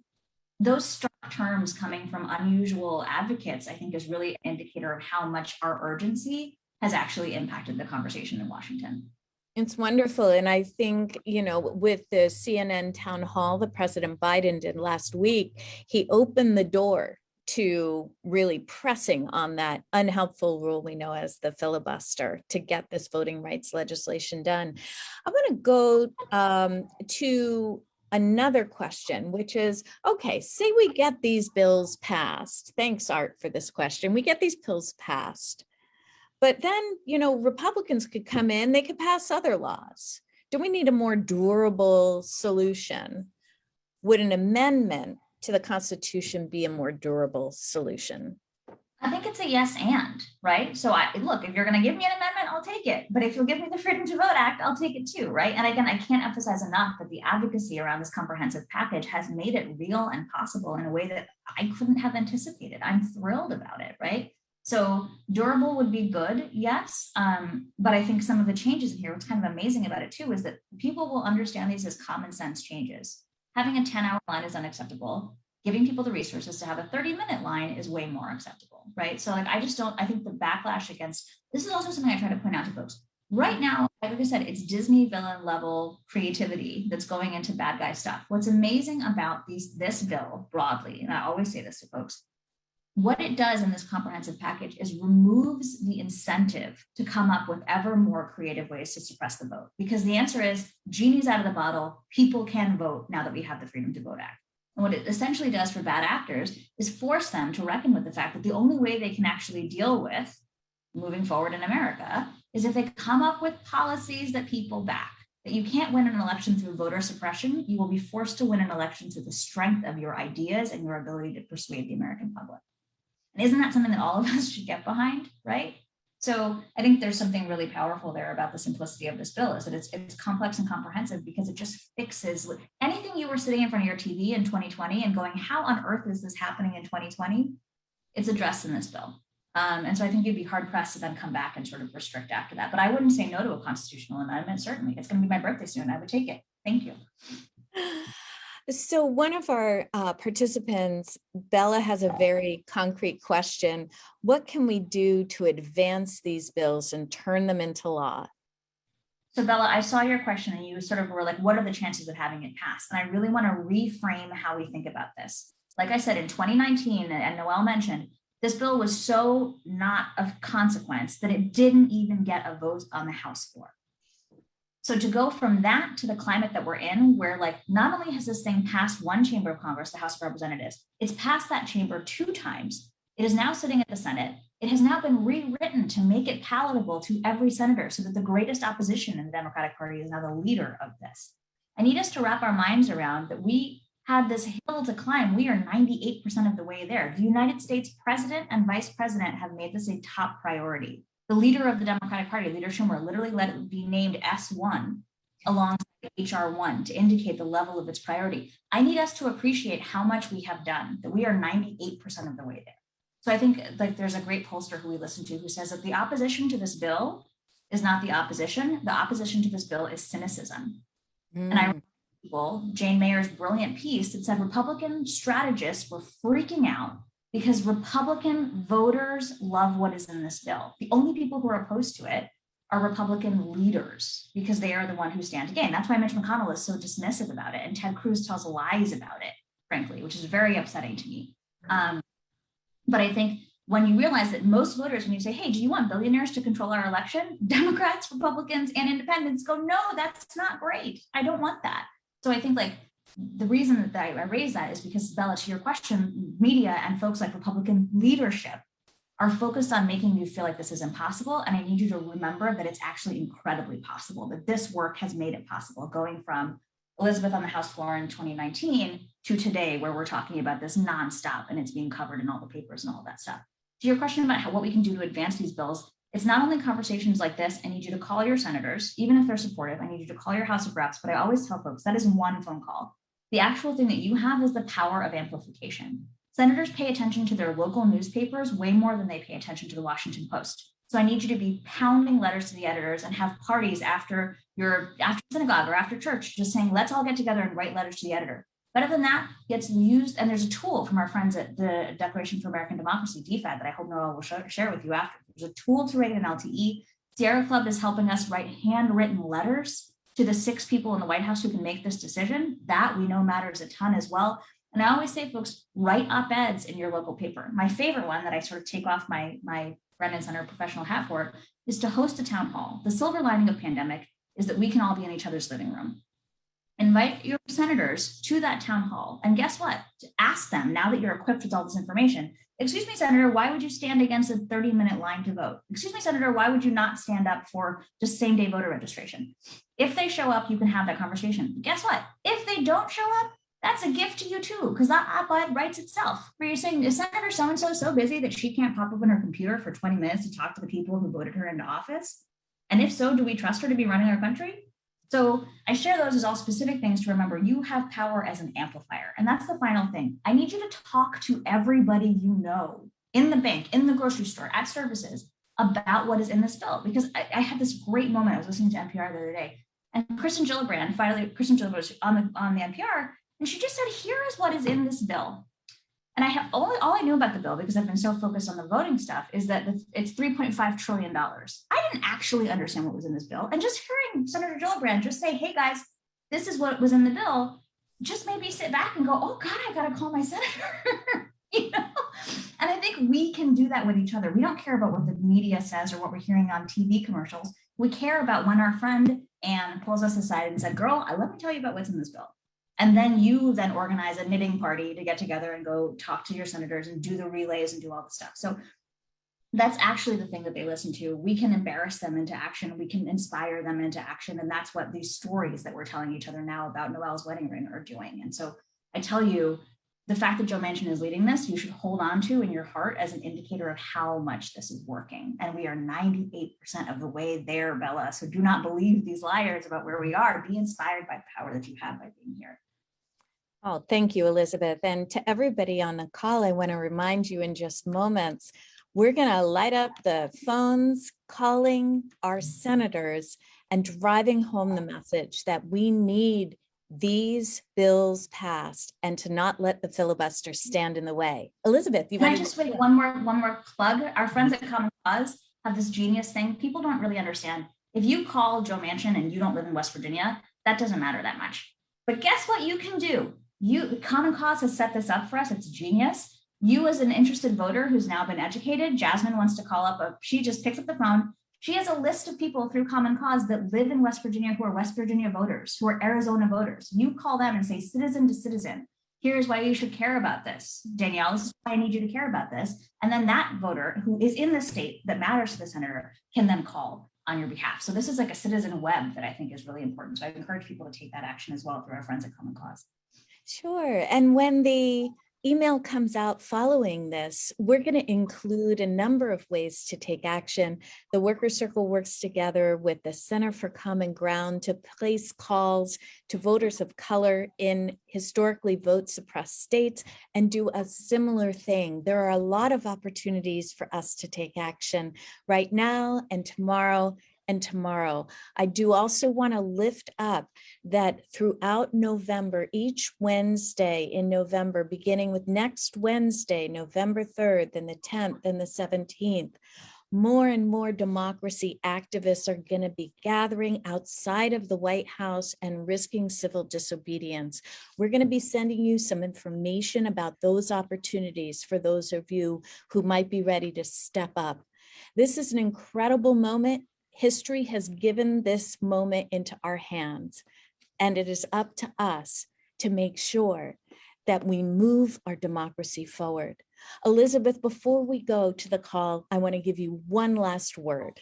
Those stark terms coming from unusual advocates, I think, is really an indicator of how much our urgency has actually impacted the conversation in Washington. It's wonderful. And I think, with the CNN town hall that President Biden did last week, he opened the door to really pressing on that unhelpful rule we know as the filibuster to get this voting rights legislation done. I want to go to another question, which is, okay, say we get these bills passed. Thanks, Art, for this question. We get these bills passed, but then, Republicans could come in, they could pass other laws. Do we need a more durable solution? Would an amendment to the Constitution be a more durable solution? I think it's a yes and, right? So look, if you're going to give me an amendment, I'll take it. But if you'll give me the Freedom to Vote Act, I'll take it too, right? And again, I can't emphasize enough that the advocacy around this comprehensive package has made it real and possible in a way that I couldn't have anticipated. I'm thrilled about it, right? So durable would be good, yes. But I think some of the changes in here, what's kind of amazing about it too, is that people will understand these as common sense changes. Having a 10-hour line is unacceptable. Giving people the resources to have a 30-minute line is way more acceptable, right? So I think the backlash against, this is also something I try to point out to folks. Right now, like I said, it's Disney villain level creativity that's going into bad guy stuff. What's amazing about this bill broadly, and I always say this to folks, what it does in this comprehensive package is removes the incentive to come up with ever more creative ways to suppress the vote. Because the answer is, genie's out of the bottle, people can vote now that we have the Freedom to Vote Act. And what it essentially does for bad actors is force them to reckon with the fact that the only way they can actually deal with moving forward in America is if they come up with policies that people back. That you can't win an election through voter suppression, you will be forced to win an election through the strength of your ideas and your ability to persuade the American public. And isn't that something that all of us should get behind, right? So I think there's something really powerful there about the simplicity of this bill, is that it's complex and comprehensive because it just fixes anything you were sitting in front of your TV in 2020 and going, how on earth is this happening in 2020? It's addressed in this bill. And so I think you'd be hard pressed to then come back and sort of restrict after that. But I wouldn't say no to a constitutional amendment, certainly. It's going to be my birthday soon. I would take it. Thank you. So one of our participants, Bella, has a very concrete question. What can we do to advance these bills and turn them into law? So Bella, I saw your question and you sort of were like, what are the chances of having it passed? And I really want to reframe how we think about this. Like I said, in 2019, and Noelle mentioned, this bill was so not of consequence that it didn't even get a vote on the House floor. So to go from that to the climate that we're in, where not only has this thing passed one chamber of Congress, the House of Representatives, it's passed that chamber 2 times. It is now sitting at the Senate. It has now been rewritten to make it palatable to every senator so that the greatest opposition in the Democratic Party is now the leader of this. I need us to wrap our minds around that we had this hill to climb. We are 98% of the way there. The United States president and vice president have made this a top priority. The leader of the Democratic Party, Leader Schumer, literally let it be named S1 alongside HR1 to indicate the level of its priority. I need us to appreciate how much we have done, that we are 98% of the way there. So I think there's a great pollster who we listen to who says that the opposition to this bill is not the opposition. The opposition to this bill is cynicism. And I remember Jane Mayer's brilliant piece that said Republican strategists were freaking out because Republican voters love what is in this bill. The only people who are opposed to it are Republican leaders because they are the one who stand to gain. That's why Mitch McConnell is so dismissive about it. And Ted Cruz tells lies about it, frankly, which is very upsetting to me. But I think when you realize that most voters, when you say, hey, do you want billionaires to control our election? Democrats, Republicans, and independents go, no, that's not great. I don't want that. So I think the reason that I raise that is because, Bella, to your question, media and folks like Republican leadership are focused on making you feel like this is impossible. And I need you to remember that it's actually incredibly possible, that this work has made it possible, going from Elizabeth on the House floor in 2019 to today, where we're talking about this nonstop and it's being covered in all the papers and all that stuff. To your question about what we can do to advance these bills, it's not only conversations like this. I need you to call your senators, even if they're supportive. I need you to call your House of Reps, but I always tell folks that is one phone call. The actual thing that you have is the power of amplification. Senators pay attention to their local newspapers way more than they pay attention to the Washington Post. So I need you to be pounding letters to the editors and have parties after synagogue or after church, just saying, let's all get together and write letters to the editor. Better than that gets used, and there's a tool from our friends at the Declaration for American Democracy, DFAD, that I hope Noelle will share with you after. There's a tool to write an LTE. Sierra Club is helping us write handwritten letters to the 6 people in the White House who can make this decision. That we know matters a ton as well. And I always say, folks, write op-eds in your local paper. My favorite one that I sort of take off my Brennan Center professional hat for is to host a town hall. The silver lining of pandemic is that we can all be in each other's living room. Invite your senators to that town hall. And guess what? Ask them, now that you're equipped with all this information, excuse me, Senator, why would you stand against a 30-minute line to vote? Excuse me, Senator, why would you not stand up for just same-day voter registration? If they show up, you can have that conversation. Guess what? If they don't show up, that's a gift to you too, because that op-ed writes itself. Where you're saying, is Senator so-and-so so busy that she can't pop up on her computer for 20 minutes to talk to the people who voted her into office? And if so, do we trust her to be running our country? So I share those as all specific things to remember you have power as an amplifier. And that's the final thing. I need you to talk to everybody you know in the bank, in the grocery store, at services about what is in this bill. Because I had this great moment. I was listening to NPR the other day, and Kristen Gillibrand was on the NPR, and she just said, here is what is in this bill. And I have all I knew about the bill, because I've been so focused on the voting stuff, is that it's $3.5 trillion. I didn't actually understand what was in this bill. And just hearing Senator Gillibrand just say, hey guys, this is what was in the bill, just made me sit back and go, oh God, I gotta call my senator. You know? And I think we can do that with each other. We don't care about what the media says or what we're hearing on TV commercials. We care about when our friend Anne pulls us aside and said, girl, let me tell you about what's in this bill. And then you then organize a knitting party to get together and go talk to your senators and do the relays and do all the stuff. So that's actually the thing that they listen to. We can embarrass them into action. We can inspire them into action. And that's what these stories that we're telling each other now about Noelle's wedding ring are doing. And so I tell you, the fact that Joe Manchin is leading this, you should hold on to in your heart as an indicator of how much this is working. And we are 98% of the way there, Bella. So do not believe these liars about where we are. Be inspired by the power that you have by being here. Oh, thank you, Elizabeth. And to everybody on the call, I want to remind you in just moments, we're going to light up the phones, calling our senators and driving home the message that we need these bills passed and to not let the filibuster stand in the way. Elizabeth, you can I just make one more plug? Our friends at Common Cause have this genius thing. People don't really understand. If you call Joe Manchin and you don't live in West Virginia, that doesn't matter that much. But guess what you can do? Common Cause has set this up for us. It's genius. You as an interested voter who's now been educated, Jasmine wants to call up, she just picks up the phone. She has a list of people through Common Cause that live in West Virginia who are West Virginia voters, who are Arizona voters. You call them and say, citizen to citizen, here's why you should care about this. Danielle, this is why I need you to care about this. And then that voter who is in the state that matters to the senator can then call on your behalf. So this is like a citizen web that I think is really important. So I encourage people to take that action as well through our friends at Common Cause. Sure. And when the email comes out following this, we're going to include a number of ways to take action. The Worker Circle works together with the Center for Common Ground to place calls to voters of color in historically vote-suppressed states and do a similar thing. There are a lot of opportunities for us to take action right now and tomorrow. I do also want to lift up that throughout November, each Wednesday in November, beginning with next Wednesday, November 3rd, then the 10th, then the 17th, more and more democracy activists are going to be gathering outside of the White House and risking civil disobedience. We're going to be sending you some information about those opportunities for those of you who might be ready to step up. This is an incredible moment. History has given this moment into our hands, and it is up to us to make sure that we move our democracy forward. Elizabeth, before we go to the call, I want to give you one last word.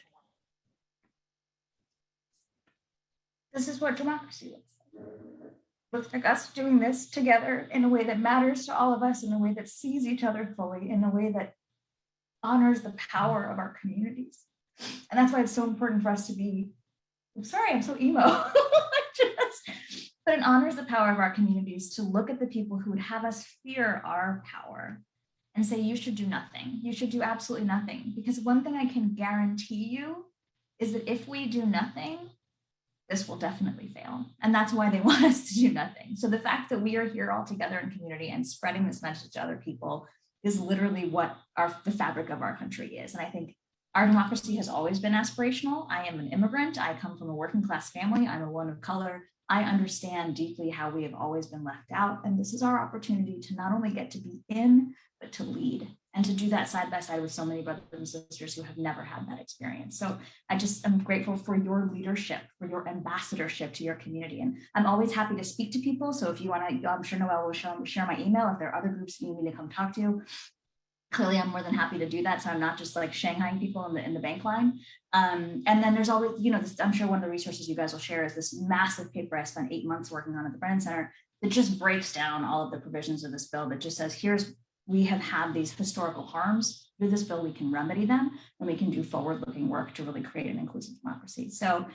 This is what democracy looks like. Looks like us doing this together in a way that matters to all of us, in a way that sees each other fully, in a way that honors the power of our communities. And that's why it's so important for us to be, I'm sorry, I'm so emo. But it honors the power of our communities to look at the people who would have us fear our power and say, you should do nothing. You should do absolutely nothing. Because one thing I can guarantee you is that if we do nothing, this will definitely fail. And that's why they want us to do nothing. So the fact that we are here all together in community and spreading this message to other people is literally what the fabric of our country is. And I think our democracy has always been aspirational. I am an immigrant. I come from a working class family. I'm a woman of color. I understand deeply how we have always been left out. And this is our opportunity to not only get to be in, but to lead, and to do that side by side with so many brothers and sisters who have never had that experience. So I just am grateful for your leadership, for your ambassadorship to your community. And I'm always happy to speak to people. So if you want to, I'm sure Noelle will share my email. If there are other groups you need me to come talk to, clearly I'm more than happy to do that. So I'm not just like Shanghaiing people in the bank line. And then there's always, I'm sure one of the resources you guys will share is this massive paper I spent 8 months working on at the Brennan Center that just breaks down all of the provisions of this bill that just says, we have had these historical harms. Through this bill, we can remedy them, and we can do forward-looking work to really create an inclusive democracy. So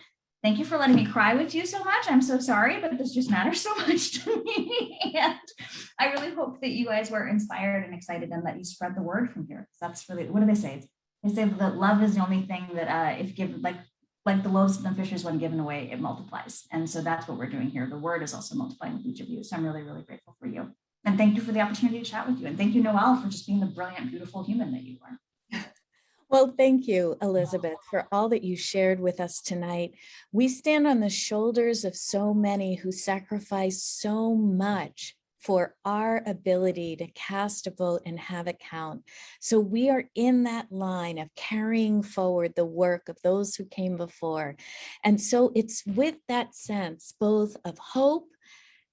thank you for letting me cry with you so much. I'm so sorry, but this just matters so much to me. And I really hope that you guys were inspired and excited, and that you spread the word from here. That's really, what do they say? They say that love is the only thing that if given, like the loaves and the fishes, when given away, it multiplies. And so that's what we're doing here. The word is also multiplying with each of you. So I'm really, really grateful for you. And thank you for the opportunity to chat with you. And thank you, Noelle, for just being the brilliant, beautiful human that you are. Well, thank you, Elizabeth, for all that you shared with us tonight. We stand on the shoulders of so many who sacrifice so much for our ability to cast a vote and have it count. So we are in that line of carrying forward the work of those who came before. And so it's with that sense, both of hope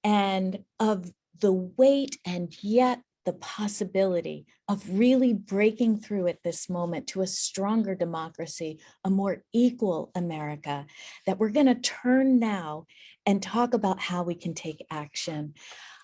and of the weight and yet the possibility of really breaking through at this moment to a stronger democracy, a more equal America, that we're going to turn now and talk about how we can take action.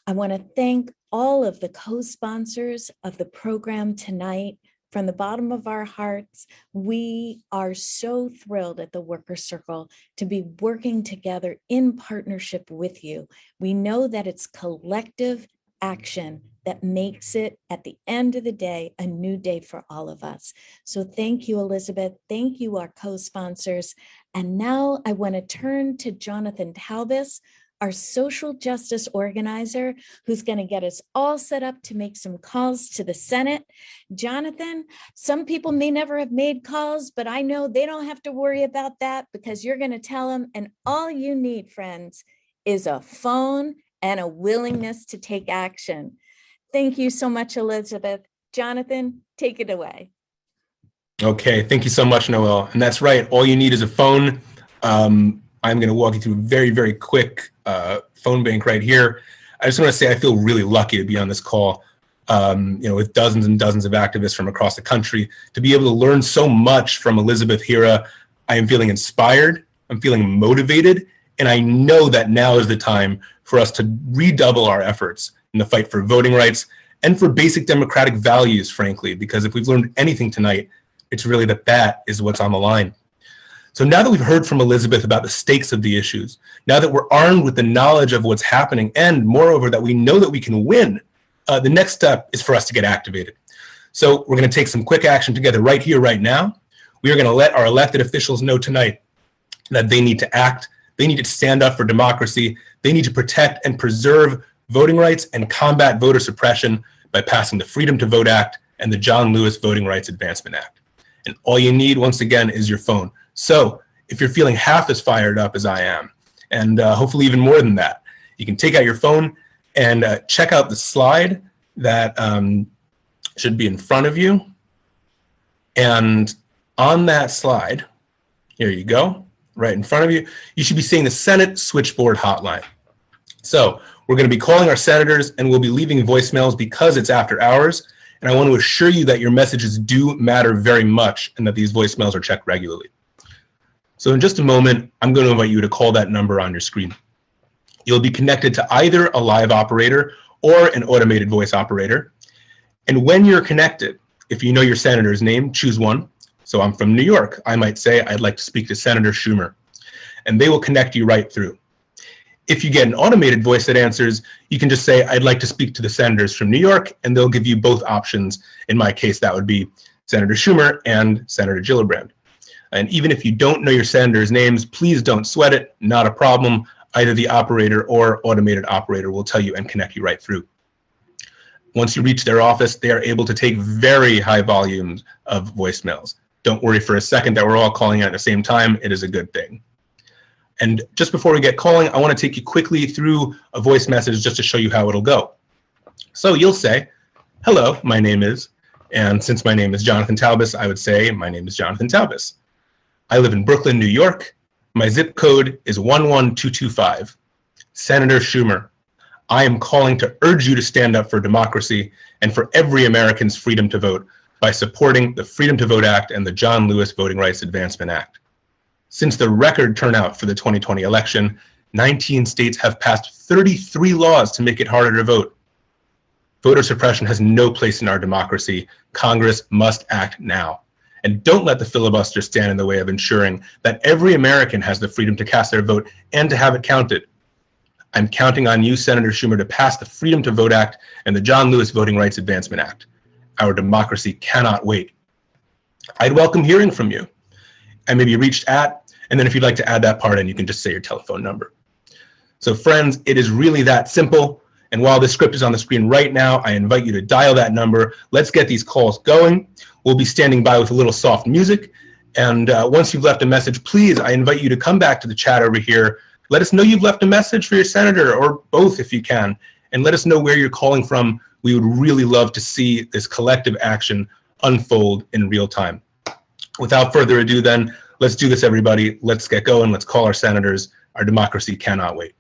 I want to thank all of the co-sponsors of the program tonight. From the bottom of our hearts, we are so thrilled at the Workers' Circle to be working together in partnership with you. We know that it's collective action that makes it, at the end of the day, a new day for all of us. So thank you, Elizabeth. Thank you, our co-sponsors. And now I want to turn to Jonathan Talbis, our social justice organizer, who's going to get us all set up to make some calls to the Senate. Jonathan, some people may never have made calls, but I know they don't have to worry about that, because you're going to tell them, and all you need, friends, is a phone and a willingness to take action. Thank you so much, Elizabeth. Jonathan, take it away. Okay, thank you so much, Noelle. And that's right, all you need is a phone. I'm going to walk you through a very, very quick phone bank right here. I just want to say I feel really lucky to be on this call, with dozens and dozens of activists from across the country, to be able to learn so much from Elizabeth Hira. I am feeling inspired, I'm feeling motivated, and I know that now is the time for us to redouble our efforts in the fight for voting rights and for basic democratic values, frankly, because if we've learned anything tonight, it's really that is what's on the line. So now that we've heard from Elizabeth about the stakes of the issues, now that we're armed with the knowledge of what's happening, and moreover, that we know that we can win, the next step is for us to get activated. So we're going to take some quick action together right here, right now. We are going to let our elected officials know tonight that they need to act, they need to stand up for democracy, they need to protect and preserve voting rights and combat voter suppression by passing the Freedom to Vote Act and the John Lewis Voting Rights Advancement Act. And all you need, once again, is your phone. So if you're feeling half as fired up as I am, and hopefully even more than that, you can take out your phone and check out the slide that should be in front of you. And on that slide, here you go, right in front of you, you should be seeing the Senate Switchboard Hotline. So we're going to be calling our senators, and we'll be leaving voicemails because it's after hours. And I want to assure you that your messages do matter very much, and that these voicemails are checked regularly. So in just a moment, I'm going to invite you to call that number on your screen. You'll be connected to either a live operator or an automated voice operator. And when you're connected, if you know your senator's name, choose one. So I'm from New York. I might say I'd like to speak to Senator Schumer, and they will connect you right through. If you get an automated voice that answers, you can just say, I'd like to speak to the senators from New York, and they'll give you both options. In my case, that would be Senator Schumer and Senator Gillibrand. And even if you don't know your senators' names, please don't sweat it, not a problem. Either the operator or automated operator will tell you and connect you right through. Once you reach their office, they are able to take very high volumes of voicemails. Don't worry for a second that we're all calling at the same time. It is a good thing. And just before we get calling, I want to take you quickly through a voice message just to show you how it'll go. So you'll say, hello, my name is, and since my name is Jonathan Talbis, I would say, my name is Jonathan Talbis. I live in Brooklyn, New York. My zip code is 11225. Senator Schumer, I am calling to urge you to stand up for democracy and for every American's freedom to vote by supporting the Freedom to Vote Act and the John Lewis Voting Rights Advancement Act. Since the record turnout for the 2020 election, 19 states have passed 33 laws to make it harder to vote. Voter suppression has no place in our democracy. Congress must act now. And don't let the filibuster stand in the way of ensuring that every American has the freedom to cast their vote and to have it counted. I'm counting on you, Senator Schumer, to pass the Freedom to Vote Act and the John Lewis Voting Rights Advancement Act. Our democracy cannot wait. I'd welcome hearing from you. I may be reached at, and then if you'd like to add that part in, you can just say your telephone number. So friends, it is really that simple. And while the script is on the screen right now, I invite you to dial that number. Let's get these calls going. We'll be standing by with a little soft music. And once you've left a message, please, I invite you to come back to the chat over here. Let us know you've left a message for your senator, or both if you can, and let us know where you're calling from. We would really love to see this collective action unfold in real time. Without further ado then, let's do this, everybody. Let's get going. Let's call our senators. Our democracy cannot wait.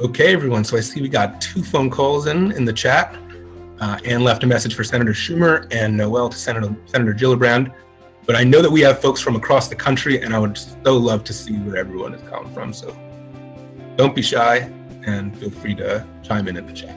Okay, everyone. So I see we got 2 phone calls in the chat. Ann left a message for Senator Schumer and Noel to Senator Gillibrand. But I know that we have folks from across the country, and I would so love to see where everyone is calling from. So don't be shy, and feel free to chime in the chat.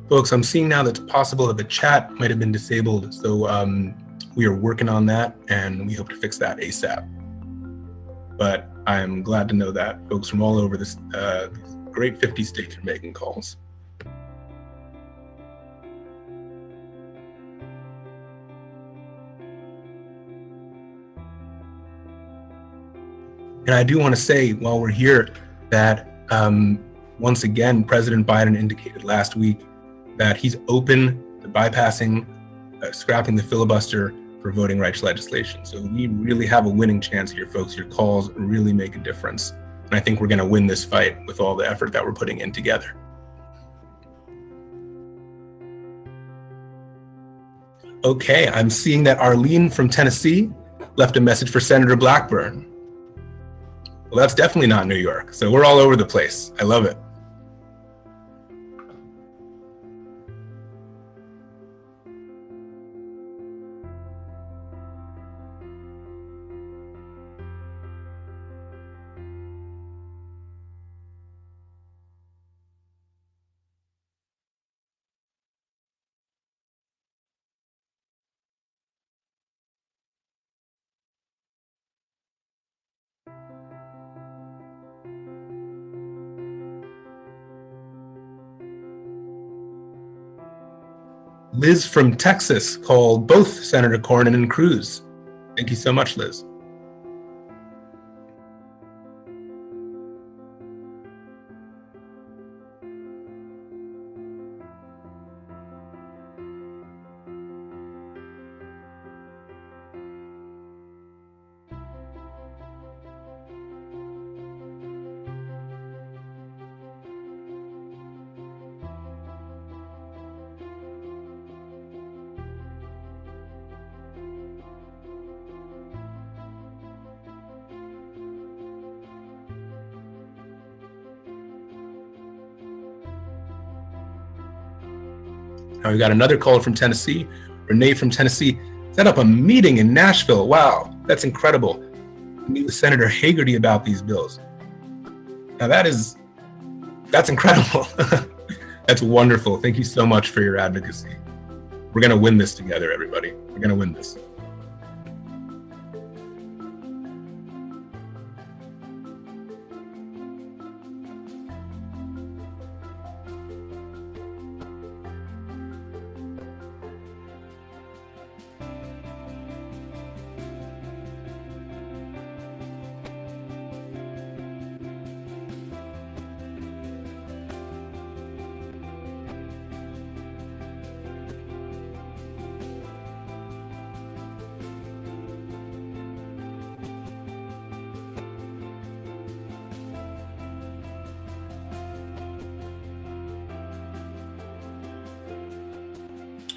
Folks, I'm seeing now that it's possible that the chat might have been disabled, so we are working on that, and we hope to fix that ASAP. But I'm glad to know that folks from all over this great 50 states are making calls. And I do want to say, while we're here, that once again, President Biden indicated last week that he's open to bypassing, scrapping the filibuster for voting rights legislation. So we really have a winning chance here, folks. Your calls really make a difference. And I think we're going to win this fight with all the effort that we're putting in together. Okay, I'm seeing that Arlene from Tennessee left a message for Senator Blackburn. Well, that's definitely not New York. So we're all over the place. I love it. Liz from Texas called both Senator Cornyn and Cruz. Thank you so much, Liz. Now we got another caller from Tennessee. Renee from Tennessee set up a meeting in Nashville. Wow, that's incredible. Meet with Senator Hagerty about these bills. Now that's incredible. That's wonderful. Thank you so much for your advocacy. We're gonna win this together, everybody. We're gonna win this.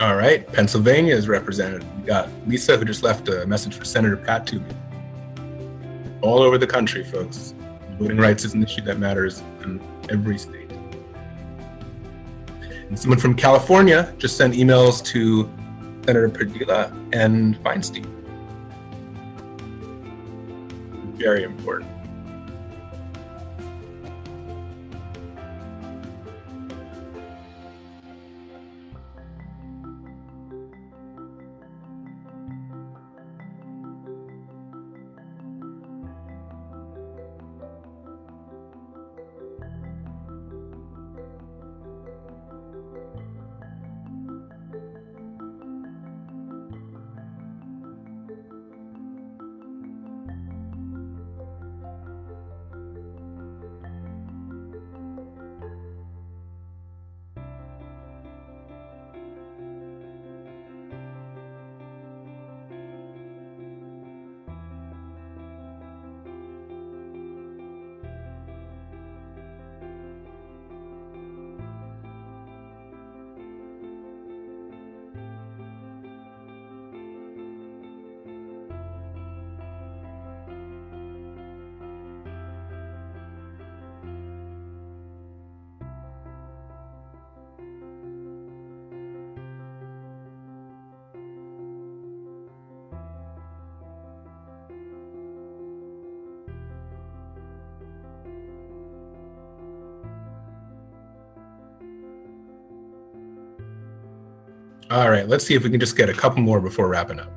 All right, Pennsylvania is represented. We got Lisa, who just left a message for Senator Pat Toomey. All over the country, folks. Voting rights is an issue that matters in every state. And someone from California just sent emails to Senator Padilla and Feinstein. Very important. All right, let's see if we can just get a couple more before wrapping up.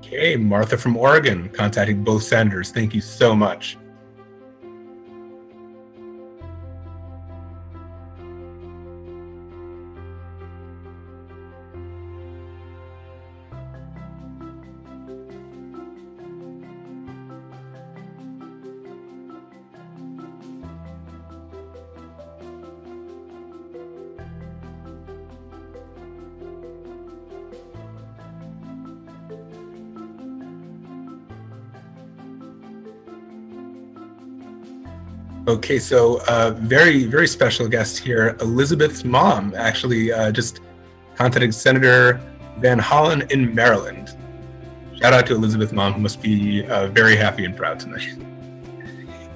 Okay, Martha from Oregon contacting both senators. Thank you so much. Okay, so very, very special guest here. Elizabeth's mom actually just contacted Senator Van Hollen in Maryland. Shout out to Elizabeth's mom, who must be very happy and proud tonight.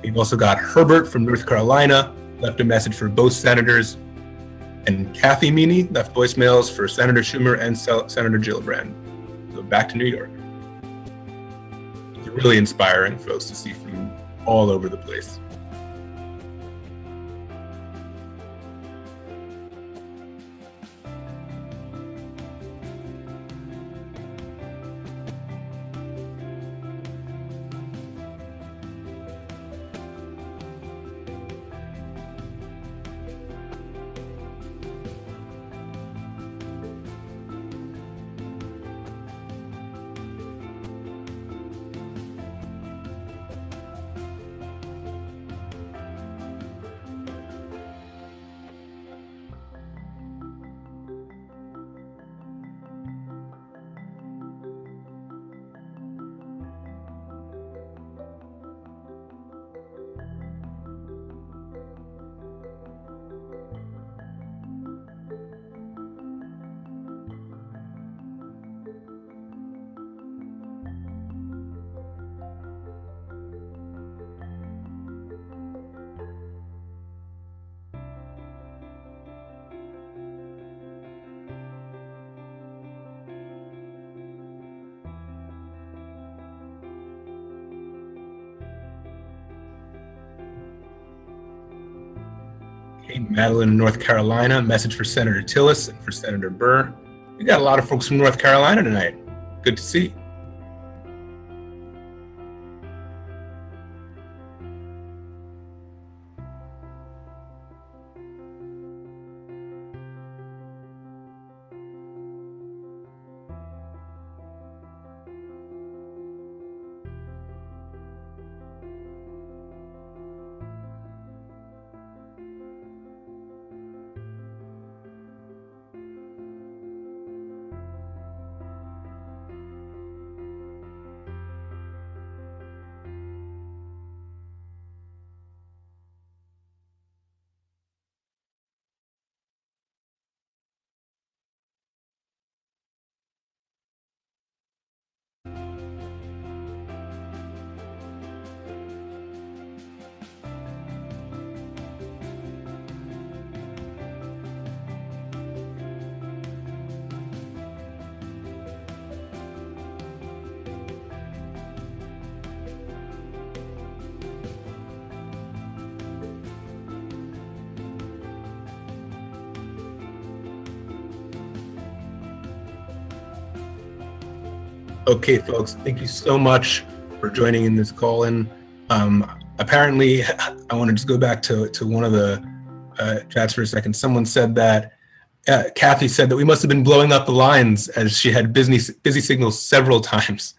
We've also got Herbert from North Carolina, left a message for both senators. And Kathy Meany left voicemails for Senator Schumer and Senator Gillibrand. So back to New York. It's really inspiring, folks, to see from all over the place. Okay, Madeline, North Carolina, message for Senator Tillis and for Senator Burr. We got a lot of folks from North Carolina tonight. Good to see. Okay, folks, thank you so much for joining in this call-in. Apparently, I want to just go back to one of the chats for a second. Someone said that, Kathy said that we must have been blowing up the lines as she had busy signals several times.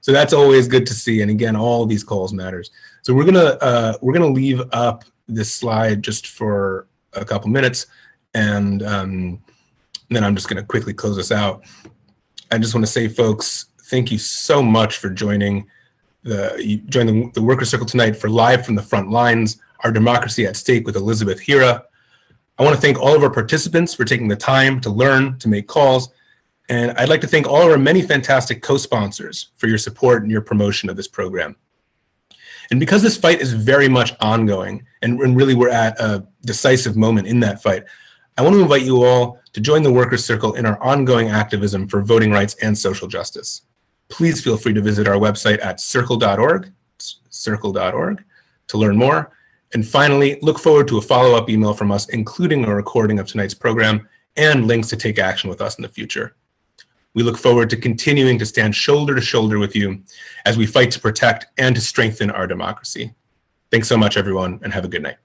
So that's always good to see. And again, all of these calls matters. So we're gonna leave up this slide just for a couple minutes, and then I'm just gonna quickly close us out. I just want to say, folks, thank you so much for joining the Worker Circle tonight for Live from the Front Lines, Our Democracy at Stake with Elizabeth Hira. I want to thank all of our participants for taking the time to learn, to make calls, and I'd like to thank all of our many fantastic co-sponsors for your support and your promotion of this program. And because this fight is very much ongoing, and really we're at a decisive moment in that fight, I want to invite you all to join the Workers' Circle in our ongoing activism for voting rights and social justice. Please feel free to visit our website at circle.org to learn more. And finally, look forward to a follow-up email from us, including a recording of tonight's program and links to take action with us in the future. We look forward to continuing to stand shoulder to shoulder with you as we fight to protect and to strengthen our democracy. Thanks so much, everyone, and have a good night.